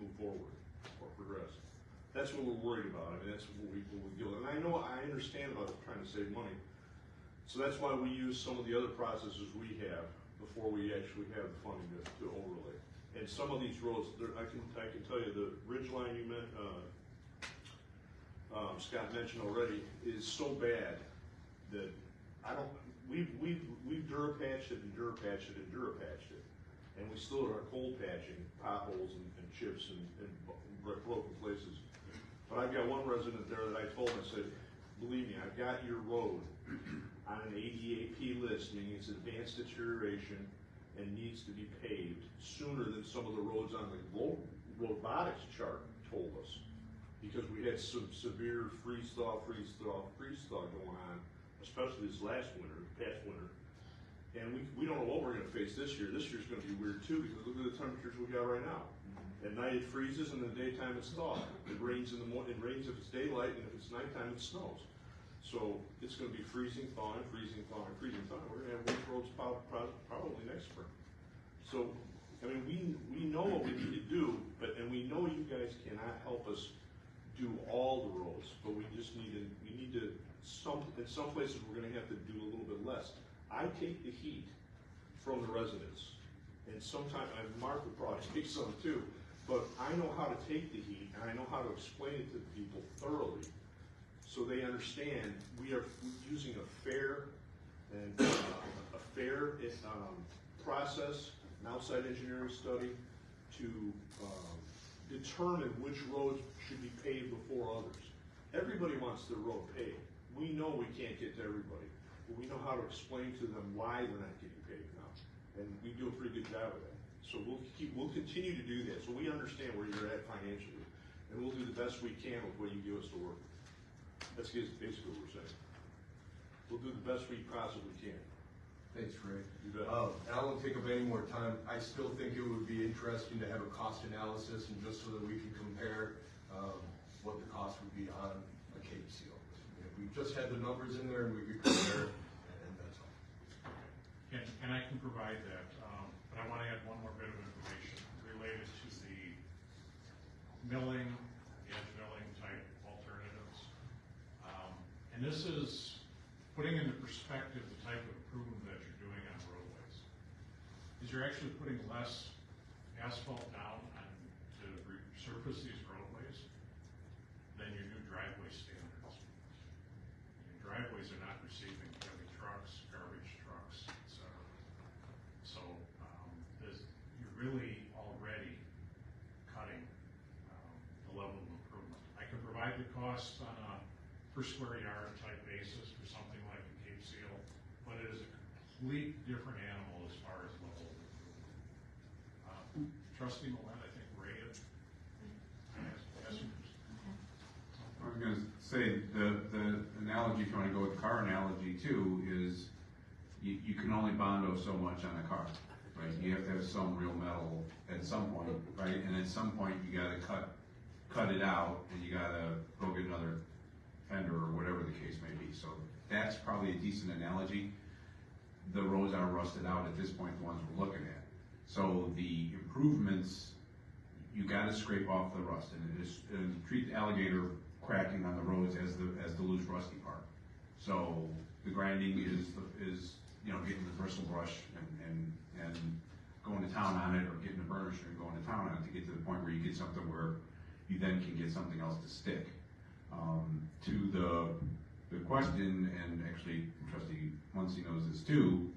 move forward or progress. That's what we're worried about. I mean, that's what we deal with. And I understand about trying to save money. So that's why we use some of the other processes we have before we actually have the funding to overlay. And some of these roads, I can tell you the ridge line you meant, Scott mentioned already, is so bad that we've Durapatched it and Durapatched it and Durapatched it, and we still are cold patching potholes and chips and broken places. But I've got one resident there that I told him, I said, believe me, I've got your road on an ADAP list, meaning it's advanced deterioration and needs to be paved sooner than some of the roads on the robotics chart told us, because we had some severe freeze-thaw going on, especially this past winter. And we don't know what we're going to face this year. This year's going to be weird too, because look at the temperatures we got right now. At night it freezes, and in the daytime it's thawed. It rains in the morning. It rains if it's daylight, and if it's nighttime it snows. So it's going to be freezing, thawing, freezing, thawing, freezing, thawing. We're going to have winter roads probably next spring. So, I mean, we know what we need to do, and we know you guys cannot help us do all the roads, but we just need to. In some places we're going to have to do a little bit less. I take the heat from the residents, and sometimes Mark would probably take some too. but I know how to take the heat, and I know how to explain it to the people thoroughly, so they understand we are using a fair and process, an outside engineering study to determine which roads should be paved before others. Everybody wants their road paved. We know we can't get to everybody, but we know how to explain to them why they're not getting paved now, and we do a pretty good job of that. So we'll continue to do that, so we understand where you're at financially, and we'll do the best we can with what you give us to work. That's basically what we're saying. We'll do the best we possibly can.
Thanks, Ray.
You bet.
And I won't take up any more time. I still think it would be interesting to have a cost analysis, and just so that we can compare what the cost would be on a Cape Seal. If we just had the numbers in there and we could compare, and that's all.
And I can provide that, but I want to add one more bit of information related to the milling, the edge milling type alternatives. And this is putting into perspective the type of improvement that you're doing on roadways. Is you're actually putting less asphalt down to resurface these roadways than your new driveway standards. Your driveways are not receiving heavy trucks, garbage trucks, etc. So you're really already cutting the level of improvement. I can provide the costs on a per square yard type basis for something like a Cape Seal, but it is a complete different animal as far as level of improvement. Trustee Millett, I think Ray had asked.
I was gonna say, the analogy, if you wanna go with car analogy too, is you can only bondo so much on a car, right? You have to have some real metal at some point, right? And at some point, you gotta cut it out, and you gotta go get another fender or whatever the case may be. So that's probably a decent analogy. The roads are rusted out at this point, the ones we're looking at. So the improvements, you gotta scrape off the rust, and treat the alligator cracking on the roads as the loose rusty part. So the grinding is getting the bristle brush and going to town on it, or getting a burnisher and going to town on it to get to the point where you get something where you then can get something else to stick. To the question, and actually Trustee Muncy knows this too,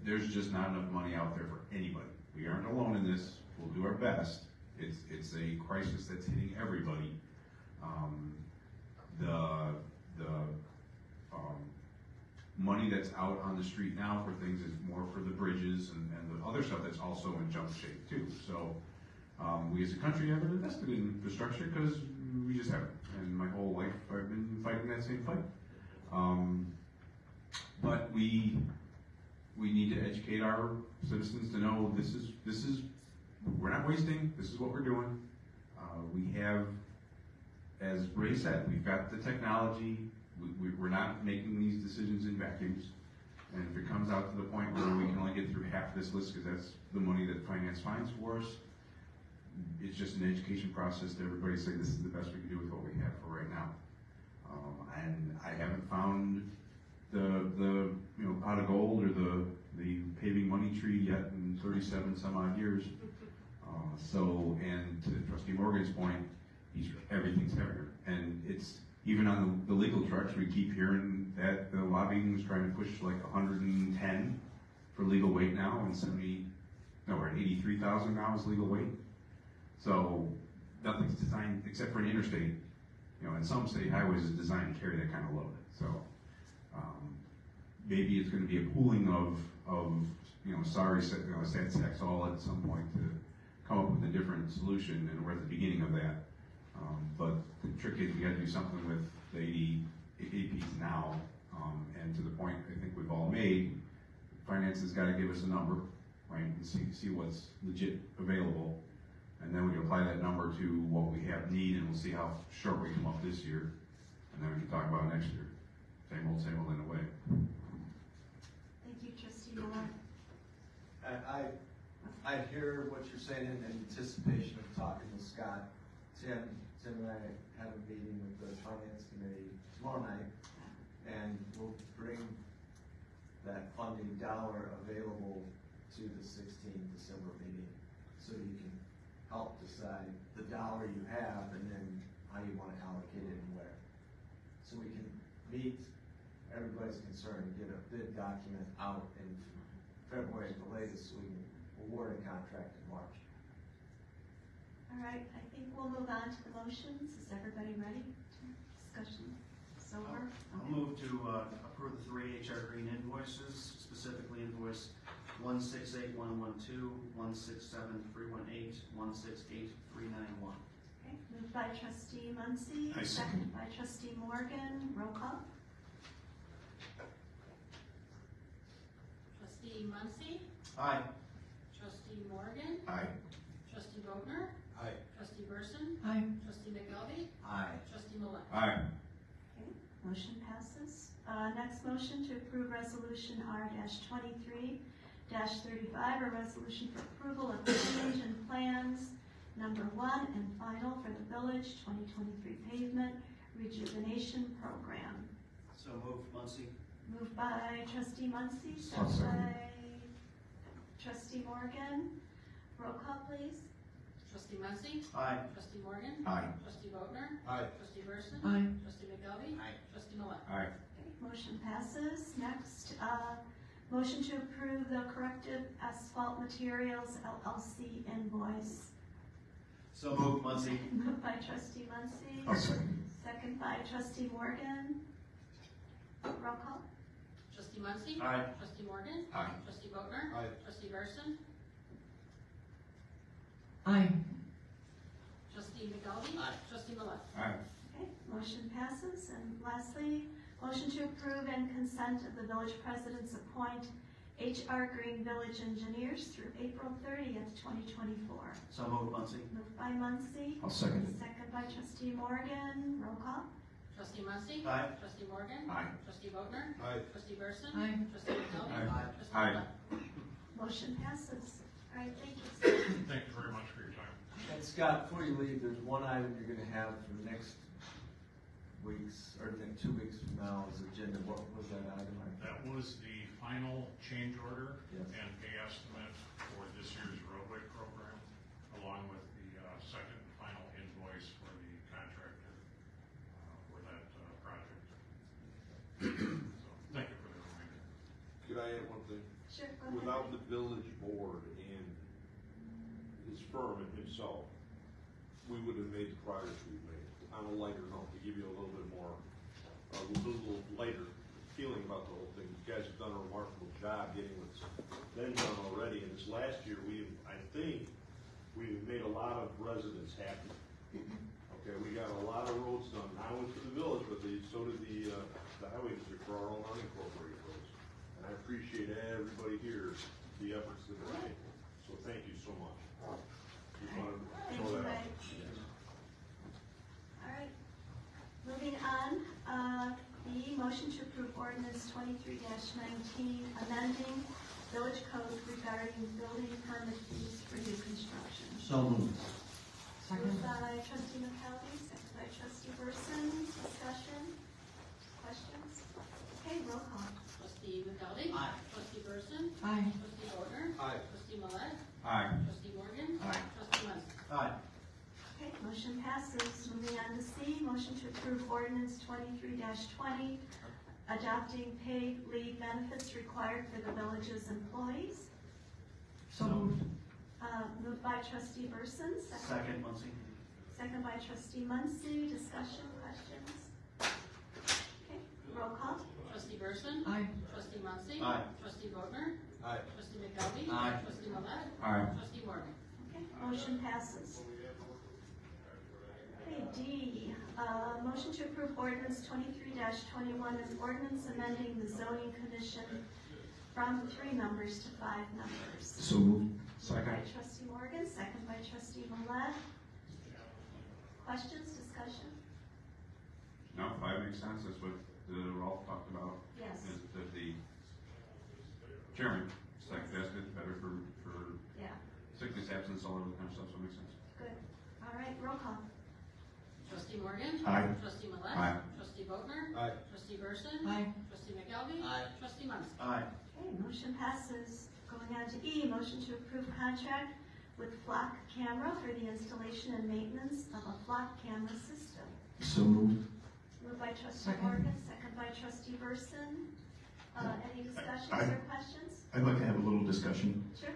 there's just not enough money out there for anybody. We aren't alone in this. We'll do our best. It's a crisis that's hitting everybody. The money that's out on the street now for things is more for the bridges and the other stuff that's also in junk shape too. So we as a country haven't invested in infrastructure because we just haven't. And my whole life I've been fighting that same fight. But we need to educate our citizens to know this is we're not wasting. This is what we're doing. We have, as Ray said, we've got the technology. We're not making these decisions in vacuums. And if it comes out to the point where we can only get through half this list because that's the money that finance finds for us, it's just an education process to everybody say this is the best we can do with what we have for right now. And I haven't found the pot of gold or the paving money tree yet in 37 some odd years. And to Trustee Morgan's point, everything's heavier. And it's, even on the legal trucks, we keep hearing that the lobbying is trying to push like 110 for legal weight now, and we're at 83,000 now is legal weight. So nothing's designed, except for an interstate, and some state highways is designed to carry that kind of load. So maybe it's going to be a pooling of sad sacks all at some point to come up with a different solution, and we're at the beginning of that. But the trick is we got to do something with the 80 APs now, and to the point I think we've all made, finance has got to give us a number, right, and see what's legit available, and then we can apply that number to what we have need, and we'll see how short we come up this year, and then we can talk about next year. Same old in a way.
Thank you, Trustee Miller.
I hear what you're saying in anticipation of talking with Scott. Tim and I have a meeting with the Finance Committee tomorrow night, and we'll bring that funding dollar available to the 16th December meeting, so you can help decide the dollar you have and then how you wanna allocate it and where. So we can meet everybody's concern, get a bid document out in February at the latest, so we can award a contract in March.
All right, I think we'll move on to the motions. Is everybody ready? Discussion is over?
I'll move to approve the 3 HR Green invoices, specifically invoice 168112, 167318, 168391.
Okay, moved by trustee Muncy,
I second.
seconded by trustee Morgan. Roll call.
Trustee Muncy,
Aye.
trustee Morgan,
Aye.
trustee Bodnar,
Aye.
trustee Burson,
Aye.
trustee McElvey,
Aye.
trustee Malek.
Aye.
Okay, motion passes. Next motion to approve resolution R-23-35, a resolution for approval of change in plans number 1 and final for the village 2023 pavement rejuvenation program.
So moved, Muncy.
Moved by trustee Muncy,
I'll
seconded
second.
by trustee Morgan. Roll call, please.
Trustee Muncy,
Aye.
trustee Morgan,
Aye.
trustee Bodnar,
Aye.
trustee Burson,
Aye.
trustee McElvey,
Aye.
trustee Malek.
Aye.
Okay, motion passes. Next, motion to approve the Corrective Asphalt Materials LLC invoice.
So moved, Muncy.
Moved by trustee Muncy,
I'll second.
second by trustee Morgan. Roll call.
Trustee Muncy,
Aye.
trustee Morgan,
Aye.
trustee Bodnar,
Aye.
trustee Burson,
Aye.
trustee McElvey,
Aye.
trustee Malek.
Aye.
Okay, motion passes. And lastly, motion to approve and consent of the village president's appoint HR Green Village Engineers through April 30th, 2024.
So moved, Muncy.
Moved by Muncy,
I'll second it.
second by trustee Morgan. Roll call.
Trustee Muncy,
Aye.
trustee Morgan,
Aye.
trustee Bodnar,
Aye.
trustee Burson,
Aye.
trustee McElvey,
Aye.
trustee
Aye.
Malek.
Motion passes. All right, thank you.
Thank you very much for your time.
And Scott, before you leave, there's one item you're gonna have for next week's, or 2 weeks from now is agenda. What was that item?
That was the final change order
Yes.
and pay estimate for this year's roadway program, along with the second and final invoice for the contractor for that project. So, thank you for the reminder.
Could I add one thing?
Sure, go ahead.
Without the village board and his firm and himself, we would have made the progress we've made. On a lighter note, to give you a little bit more, a little lighter feeling about the whole thing. You guys have done a remarkable job getting what's been done already, and this last year, I think, we've made a lot of residents happy. Okay, we got a lot of roads done, not only for the village, but so did the highway district for our own unincorporated roads. And I appreciate everybody here, the efforts that they're making, so thank you so much. Just wanted to
Thank
throw
you,
that out.
Mike. All right, moving on, the motion to approve ordinance 23-19, amending village code regarding building permit fees for new construction.
So moved.
Second.
Moved by trustee McElvey, second by trustee Burson. Discussion? Questions? Okay, roll call.
Trustee McElvey.
Aye.
Trustee Burson,
Aye.
trustee Bodnar,
Aye.
trustee Malek,
Aye.
trustee Morgan,
Aye.
trustee Muncy.
Aye.
Okay, motion passes. Moving on to C, motion to approve ordinance 23-20, adopting paid leave benefits required for the village's employees.
So moved.
Moved by trustee Burson,
Second, Muncy.
second by trustee Muncy. Discussion, questions? Okay, roll call.
Trustee Burson,
Aye.
trustee Muncy.
Aye.
Trustee Bodnar,
Aye.
trustee McElvey.
Aye.
Trustee Malek,
Aye.
trustee Morgan.
Okay, motion passes. Okay, D, motion to approve ordinance 23-21, an ordinance amending the zoning commission from 3 members to 5 members.
So moved.
Moved by trustee Morgan, second by trustee Millet. Questions, discussion?
No, 5 makes sense, that's what Ralph talked about.
Yes.
Is that the chairman suggested better for
Yeah,
sickness, absence, all of that kind of stuff, so it makes sense.
good. All right, roll call.
Trustee Morgan.
Aye.
Trustee Malek.
Aye.
Trustee Bodnar.
Aye.
Trustee Burson.
Aye.
Trustee McElvey.
Aye.
Trustee Muncy.
Aye.
Okay, motion passes. Going on to E, motion to approve contract with flock camera for the installation and maintenance of a flock camera system.
So moved.
Moved by trustee
Second.
Morgan, second by trustee Burson. Any discussions
I-
or questions?
I'd like to have a little discussion.
Sure.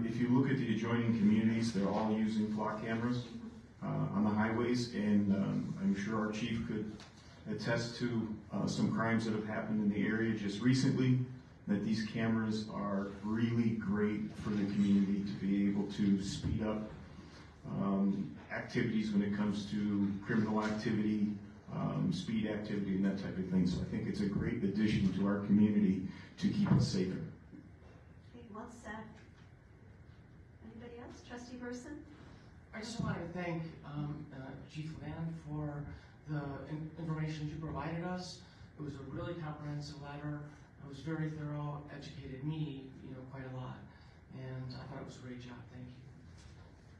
If you look at the adjoining communities, they're all using flock cameras on the highways, and I'm sure our chief could attest to some crimes that have happened in the area just recently, that these cameras are really great for the community to be able to speed up activities when it comes to criminal activity, speed activity, and that type of thing. So I think it's a great addition to our community to keep us safer.
Okay, well said. Anybody else? Trustee Burson?
I just wanted to thank Chief Land for the information you provided us. It was a really comprehensive letter. It was very thorough, educated me, quite a lot. And I thought it was a great job. Thank you.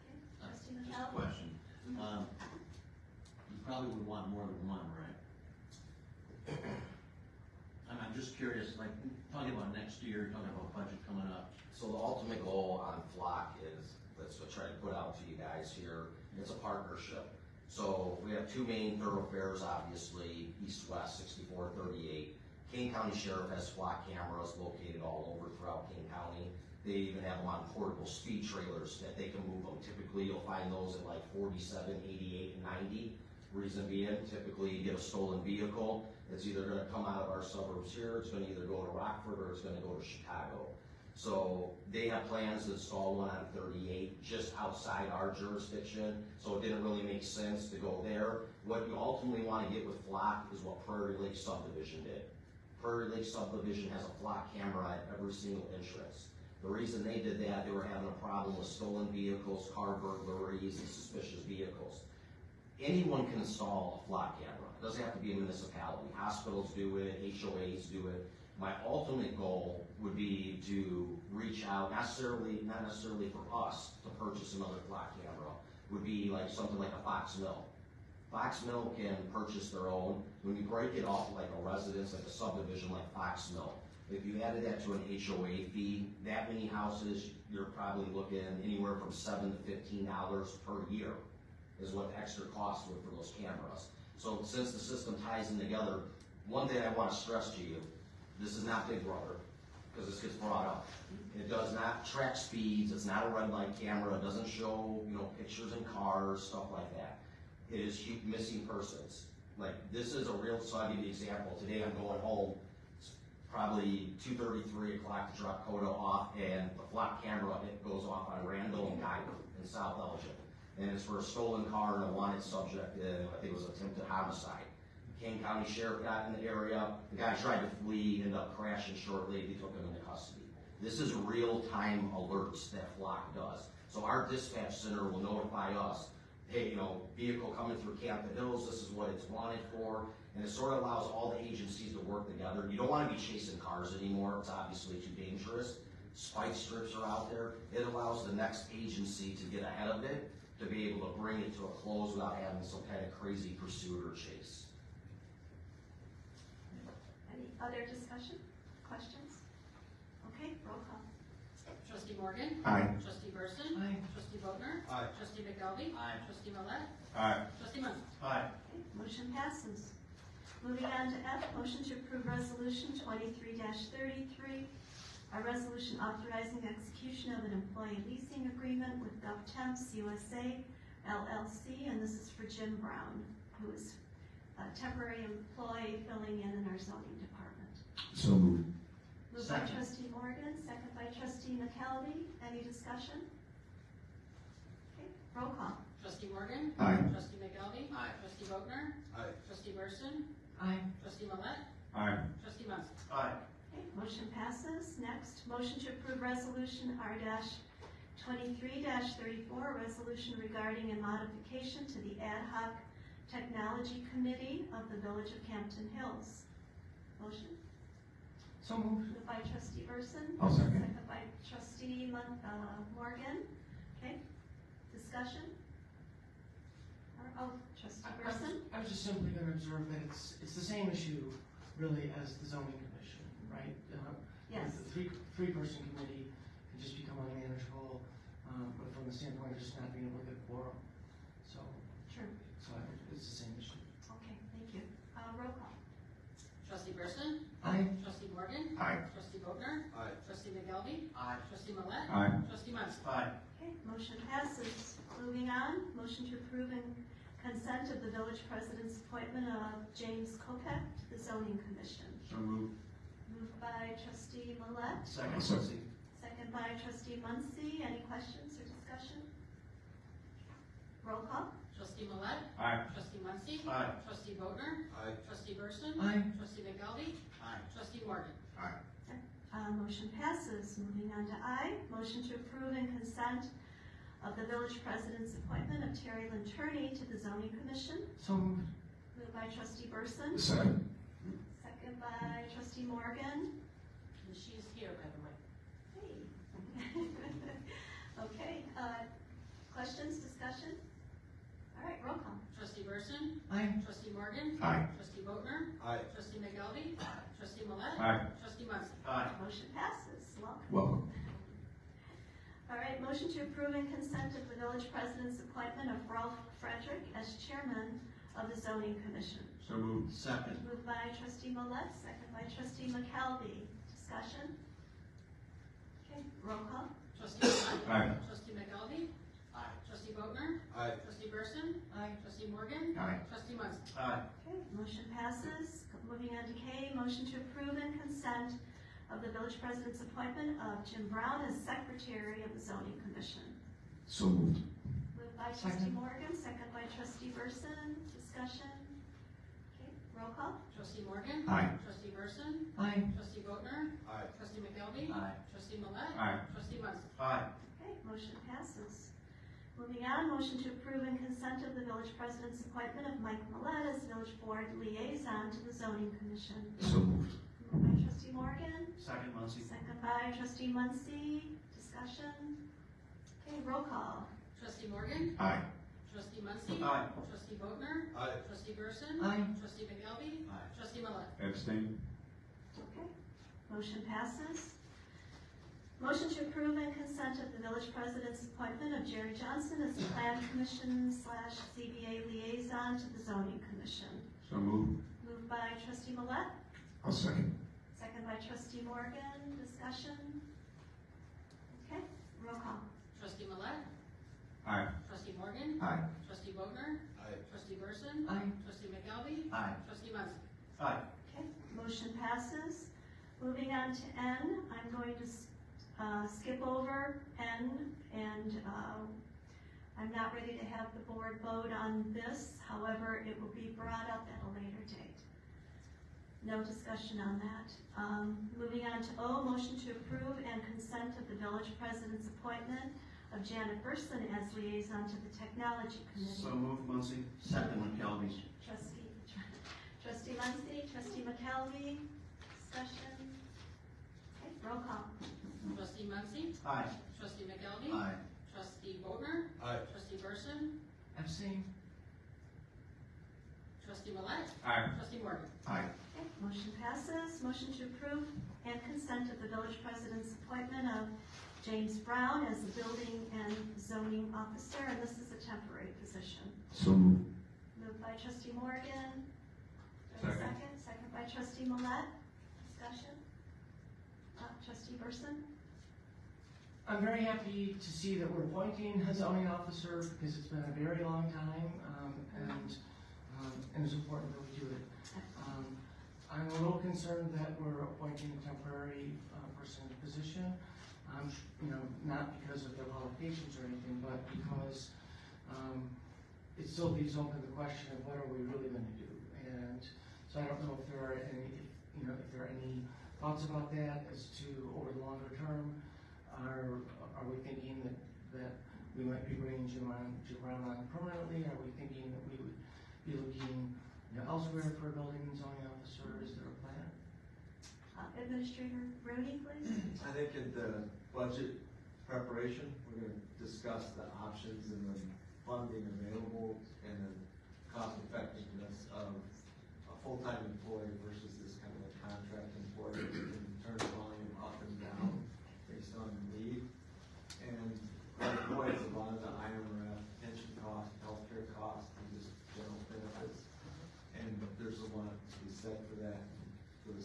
Okay, trustee
Just a
McCallum?
question. You probably would want more than one, right? I'm just curious, like, talking about next year, talking about budget coming up. So the ultimate goal on Flock is, let's try to put out to you guys here, it's a partnership. So we have two main thoroughfares, obviously, east-west, 6438. Kane County Sheriff has Flock cameras located all over throughout Kane County. They even have them on portable speed trailers that they can move them. Typically, you'll find those at like 47, 88, and 90. Reason being, typically you get a stolen vehicle, it's either gonna come out of our suburbs here, it's gonna either go to Rockford, or it's gonna go to Chicago. So they have plans to install one on 38 just outside our jurisdiction, so it didn't really make sense to go there. What you ultimately wanna get with Flock is what Prairie Lake Subdivision did. Prairie Lake Subdivision has a Flock camera at every single entrance. The reason they did that, they were having a problem with stolen vehicles, car burglaries, and suspicious vehicles. Anyone can install a Flock camera. It doesn't have to be a municipality. Hospitals do it, HOAs do it. My ultimate goal would be to reach out, not necessarily for us to purchase another Flock camera, would be like something like a Fox Mill. Fox Mill can purchase their own. When you break it off like a residence, like a subdivision like Fox Mill, if you added that to an HOA fee, that many houses, you're probably looking anywhere from $7 to $15 per year is what the extra cost would for those cameras. So since the system ties them together, one thing I want to stress to you, this is not Big Brother, because this gets brought up. It does not track speeds, it's not a red light camera, it doesn't show, pictures in cars, stuff like that. It is missing persons. Like, this is a real, so I'll give you an example. Today I'm going home, it's probably 2:30, 3 o'clock to drop Coda off, and the Flock camera, it goes off on Randall and Guyver in South Elgin. And it's for a stolen car and a wanted subject, I think it was attempted homicide. Kane County Sheriff got in the area, the guy tried to flee, ended up crashing shortly, they took him into custody. This is real-time alerts that Flock does. So our dispatch center will notify us, hey, vehicle coming through Camden Hills, this is what it's wanted for, and it sort of allows all the agencies to work together. You don't want to be chasing cars anymore, it's obviously too dangerous. Spike strips are out there. It allows the next agency to get ahead of it, to be able to bring it to a close without having some kind of crazy pursuit or chase.
Any other discussion, questions? Okay, roll call.
Trustee Morgan?
Aye.
Trustee Burson?
Aye.
Trustee Vogner?
Aye.
Trustee McDelby?
Aye.
Trustee Millette?
Aye.
Trustee Munn?
Aye.
Okay, motion passes. Moving on to F, motion to approve resolution 23-33, a resolution authorizing execution of an employee leasing agreement with GovTemps USA LLC, and this is for Jim Brown, who is a temporary employee filling in our zoning department.
So moved.
Moved by
Second.
trustee Morgan, second by trustee McKelvey. Any discussion? Okay, roll call.
Trustee Morgan?
Aye.
Trustee McDelby?
Aye.
Trustee Vogner?
Aye.
Trustee Burson?
Aye.
Trustee Millette?
Aye.
Trustee Munn?
Aye.
Okay, motion passes. Next, motion to approve resolution R-23-34, resolution regarding a modification to the ad hoc technology committee of the Village of Campton Hills. Motion?
So moved.
Moved by trustee Burson.
I'll second.
Second by trustee Morgan. Okay, discussion? Trustee Burson?
I was just simply going to observe that it's the same issue, really, as the zoning commission, right?
Yes.
The three-person committee can just become unmanageable. but from the standpoint of just not being able to get quorum. So,
Sure.
it's the same issue.
Okay, thank you. Roll call.
Trustee Burson?
Aye.
Trustee Morgan?
Aye.
Trustee Bodnar?
Aye.
Trustee McGelby?
Aye.
Trustee Millet?
Aye.
Trustee Muncy?
Aye.
Okay, motion passes. Moving on, motion to approve and consent of the village president's appointment of James Kopek to the zoning commission.
So moved.
Moved by trustee Millet,
Second,
Second.
Muncy.
second by trustee Muncy. Any questions or discussion? Roll call.
Trustee Millet?
Aye.
Trustee Muncy?
Aye.
Trustee Bodnar?
Aye.
Trustee Burson?
Aye.
Trustee McGelby?
Aye.
Trustee Morgan?
Aye.
Motion passes. Moving on to I, motion to approve and consent of the village president's appointment of Terry Lanterney to the zoning commission.
So moved.
Moved by trustee Burson,
Second.
second by trustee Morgan.
And she's here, by the way.
Hey. Okay, questions, discussion? All right, roll call.
Trustee Burson?
Aye.
Trustee Morgan?
Aye.
Trustee Bodnar?
Aye.
Trustee McGelby? Trustee Millet?
Aye.
Trustee Muncy?
Aye.
Motion passes. Welcome.
Welcome.
All right, motion to approve and consent of the village president's appointment of Ralph Frederick as chairman of the zoning commission.
So moved.
Second.
Moved by trustee Millet, second by trustee McKelvey. Discussion? Okay, roll call.
Trustee Millet?
Aye.
Trustee McGelby?
Aye.
Trustee Bodnar?
Aye.
Trustee Burson?
Aye.
Trustee Morgan?
Aye.
Trustee Muncy?
Aye.
Okay, motion passes. Moving on to K, motion to approve and consent of the village president's appointment of Jim Brown as secretary of the zoning commission.
So moved.
Moved by trustee
Second.
Morgan, second by trustee Burson. Discussion? Okay, roll call.
Trustee Morgan?
Aye.
Trustee Burson?
Aye.
Trustee Bodnar?
Aye.
Trustee McGelby?
Aye.
Trustee Millet?
Aye.
Trustee Muncy?
Aye.
Okay, motion passes. Moving on, motion to approve and consent of the village president's appointment of Mike Millet as village board liaison to the zoning commission.
So moved.
Moved by trustee Morgan,
Second, Muncy.
second by trustee Muncy. Discussion? Okay, roll call.
Trustee Morgan?
Aye.
Trustee Muncy?
Aye.
Trustee Bodnar?
Aye.
Trustee Burson?
Aye.
Trustee McGelby?
Aye.
Trustee Millet?
Abstain.
Okay, motion passes. Motion to approve and consent of the village president's appointment of Jerry Johnson as the plan commission / CBA liaison to the zoning commission.
So moved.
Moved by trustee Millet,
I'll second.
second by trustee Morgan. Discussion? Okay, roll call.
Trustee Millet?
Aye.
Trustee Morgan?
Aye.
Trustee Bodnar?
Aye.
Trustee Burson?
Aye.
Trustee McGelby?
Aye.
Trustee Muncy?
Aye.
Okay, motion passes. Moving on to N, I'm going to skip over N, and I'm not ready to have the board vote on this. However, it will be brought up at a later date. No discussion on that. Moving on to O, motion to approve and consent of the village president's appointment of Janet Burson as liaison to the technology committee.
So moved, Muncy. Second, McKelvey.
Trustee Muncy, trustee McKelvey. Discussion? Okay, roll call.
Trustee Muncy?
Aye.
Trustee McGelby?
Aye.
Trustee Bodnar?
Aye.
Trustee Burson?
Abstain.
Trustee Millet?
Aye.
Trustee Morgan?
Aye.
Okay, motion passes. Motion to approve and consent of the village president's appointment of James Brown as the building and zoning officer, and this is a temporary position.
So moved.
Moved by trustee Morgan. Do I have a
Second.
second? Second by trustee Millet. Discussion? Trustee Burson?
I'm very happy to see that we're appointing a zoning officer because it's been a very long time, and it's important that we do it. I'm a little concerned that we're appointing a temporary person in the position. Not because of their qualifications or anything, but because it still leaves open the question of what are we really going to do. And so I don't know if there are any thoughts about that as to over the longer term. Are we thinking that we might be bringing Jim Brown on permanently? Are we thinking that we would be looking elsewhere for a building and zoning officer? Is there a plan?
Administrator Rooney, please.
I think in the budget preparation, we're gonna discuss the options and the funding available and the cost effectiveness of a full-time employee versus this kind of a contract employee that can turn the volume up and down based on need. And like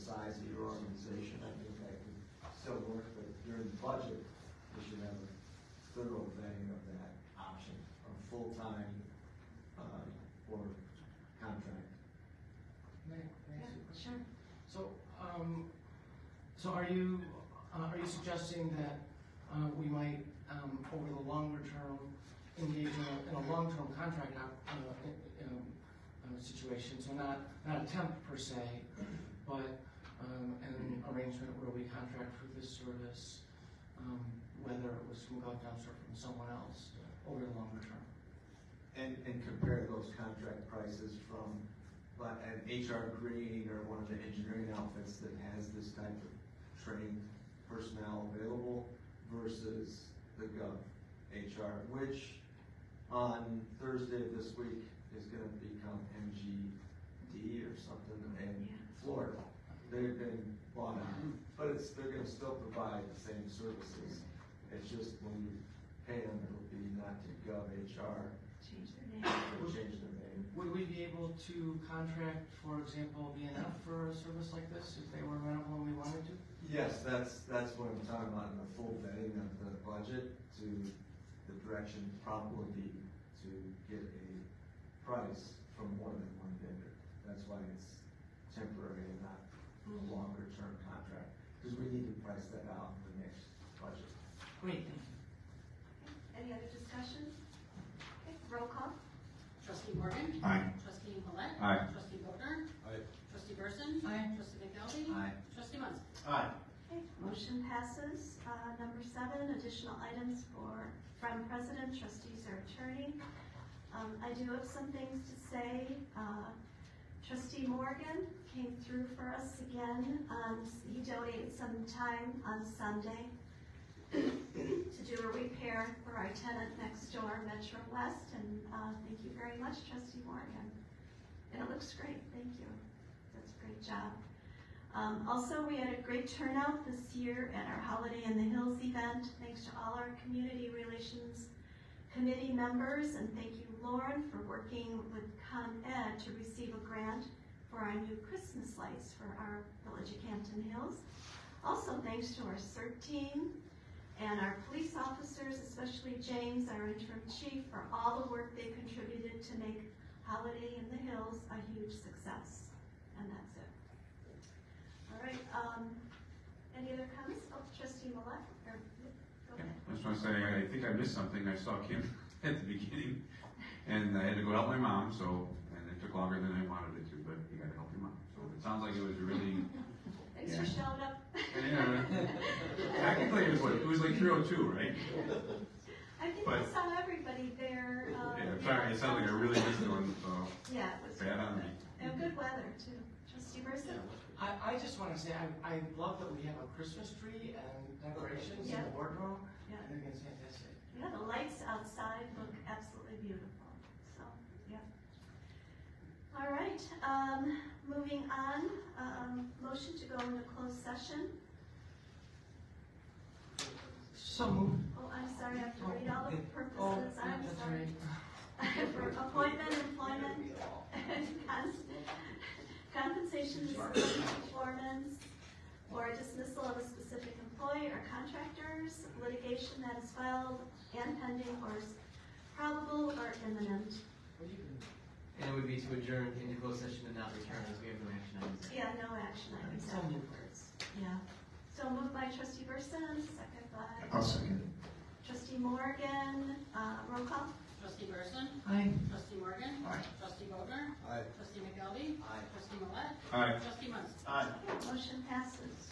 size of your organization, I think that could still work, but during the budget, we should have a thorough vetting of that option of full-time, or contract.
May I ask you a question?
Sure.
So are you suggesting that we might, over the longer term, engage in a long-term contract situation? So not a temp per se, but an arrangement where we contract for this service, whether it was from Gulftown or from someone else, over the longer term.
And compare those contract prices from an HR Green or one of the engineering outfits that has this type of trained personnel available versus the Gov HR, which on Thursday of this week is gonna become MGD or something in Florida. They've been bought out, but they're gonna still provide the same services. It's just when you pay them, it'll be not to Gov HR.
Change their name.
It'll change their name.
Would we be able to contract, for example, BNF for a service like this if they were amenable and we wanted to?
Yes, that's what I'm talking about in the full vetting of the budget. To the direction probably be to get a price from more than one vendor. That's why it's temporary and not a longer term contract, because we need to price that out in the next budget.
Great, thank you.
Any other discussion? Okay, roll call.
Trustee Morgan?
Aye.
Trustee Millette?
Aye.
Trustee Bogner?
Aye.
Trustee Burson?
Aye.
Trustee McDelby?
Aye.
Trustee Munson?
Aye.
Okay, motion passes. Number 7, additional items from President, trustees, or attorney. I do have some things to say. Trustee Morgan came through for us again. He donated some time on Sunday to do a repair for our tenant next door, Metro West, and thank you very much, Trustee Morgan. And it looks great, thank you. That's a great job. Also, we had a great turnout this year at our Holiday in the Hills event. Thanks to all our Community Relations Committee members, and thank you, Lauren, for working with Con Ed to receive a grant for our new Christmas lights for our Village of Campton Hills. Also, thanks to our CERT team and our police officers, especially James, our interim chief, for all the work they contributed to make Holiday in the Hills a huge success. And that's it. All right, any other comments? Oh, Trustee Millette, go ahead.
I just want to say, I think I missed something. I saw Kim at the beginning, and I had to go help my mom, and it took longer than I wanted it to, but you got to help your mom. So it sounds like it was really.
Thanks for showing up.
Yeah. Technically, it was like 3:02, right?
I think
But-
I saw everybody there.
Yeah, I'm sorry. It sounded like I really missed one, so
Yeah, it was.
bad on me.
And good weather too. Trustee Burson?
I just want to say, I love that we have a Christmas tree and decorations in
Yeah.
the boardroom.
Yeah.
I think it's fantastic.
Yeah, the lights outside look absolutely beautiful, so, yeah. All right, moving on, motion to go into closed session.
So moved.
Oh, I'm sorry, I have to read all the purposes, I'm
that's
sorry.
right.
For appointment, employment, and compensation, discipline, performance, or dismissal of a specific employee or contractors, litigation that is filed and pending or is probable or imminent.
And it would be to adjourn into closed session and not return as we have no action items.
Yeah, no action items
So moved.
afterwards. Yeah. So moved by Trustee Burson, second by
I'll second it.
Trustee Morgan, roll call.
Trustee Burson?
Aye.
Trustee Morgan?
Aye.
Trustee Bogner?
Aye.
Trustee McDelby?
Aye.
Trustee Millette?
Aye.
Trustee Munson?
Aye.
Motion passes.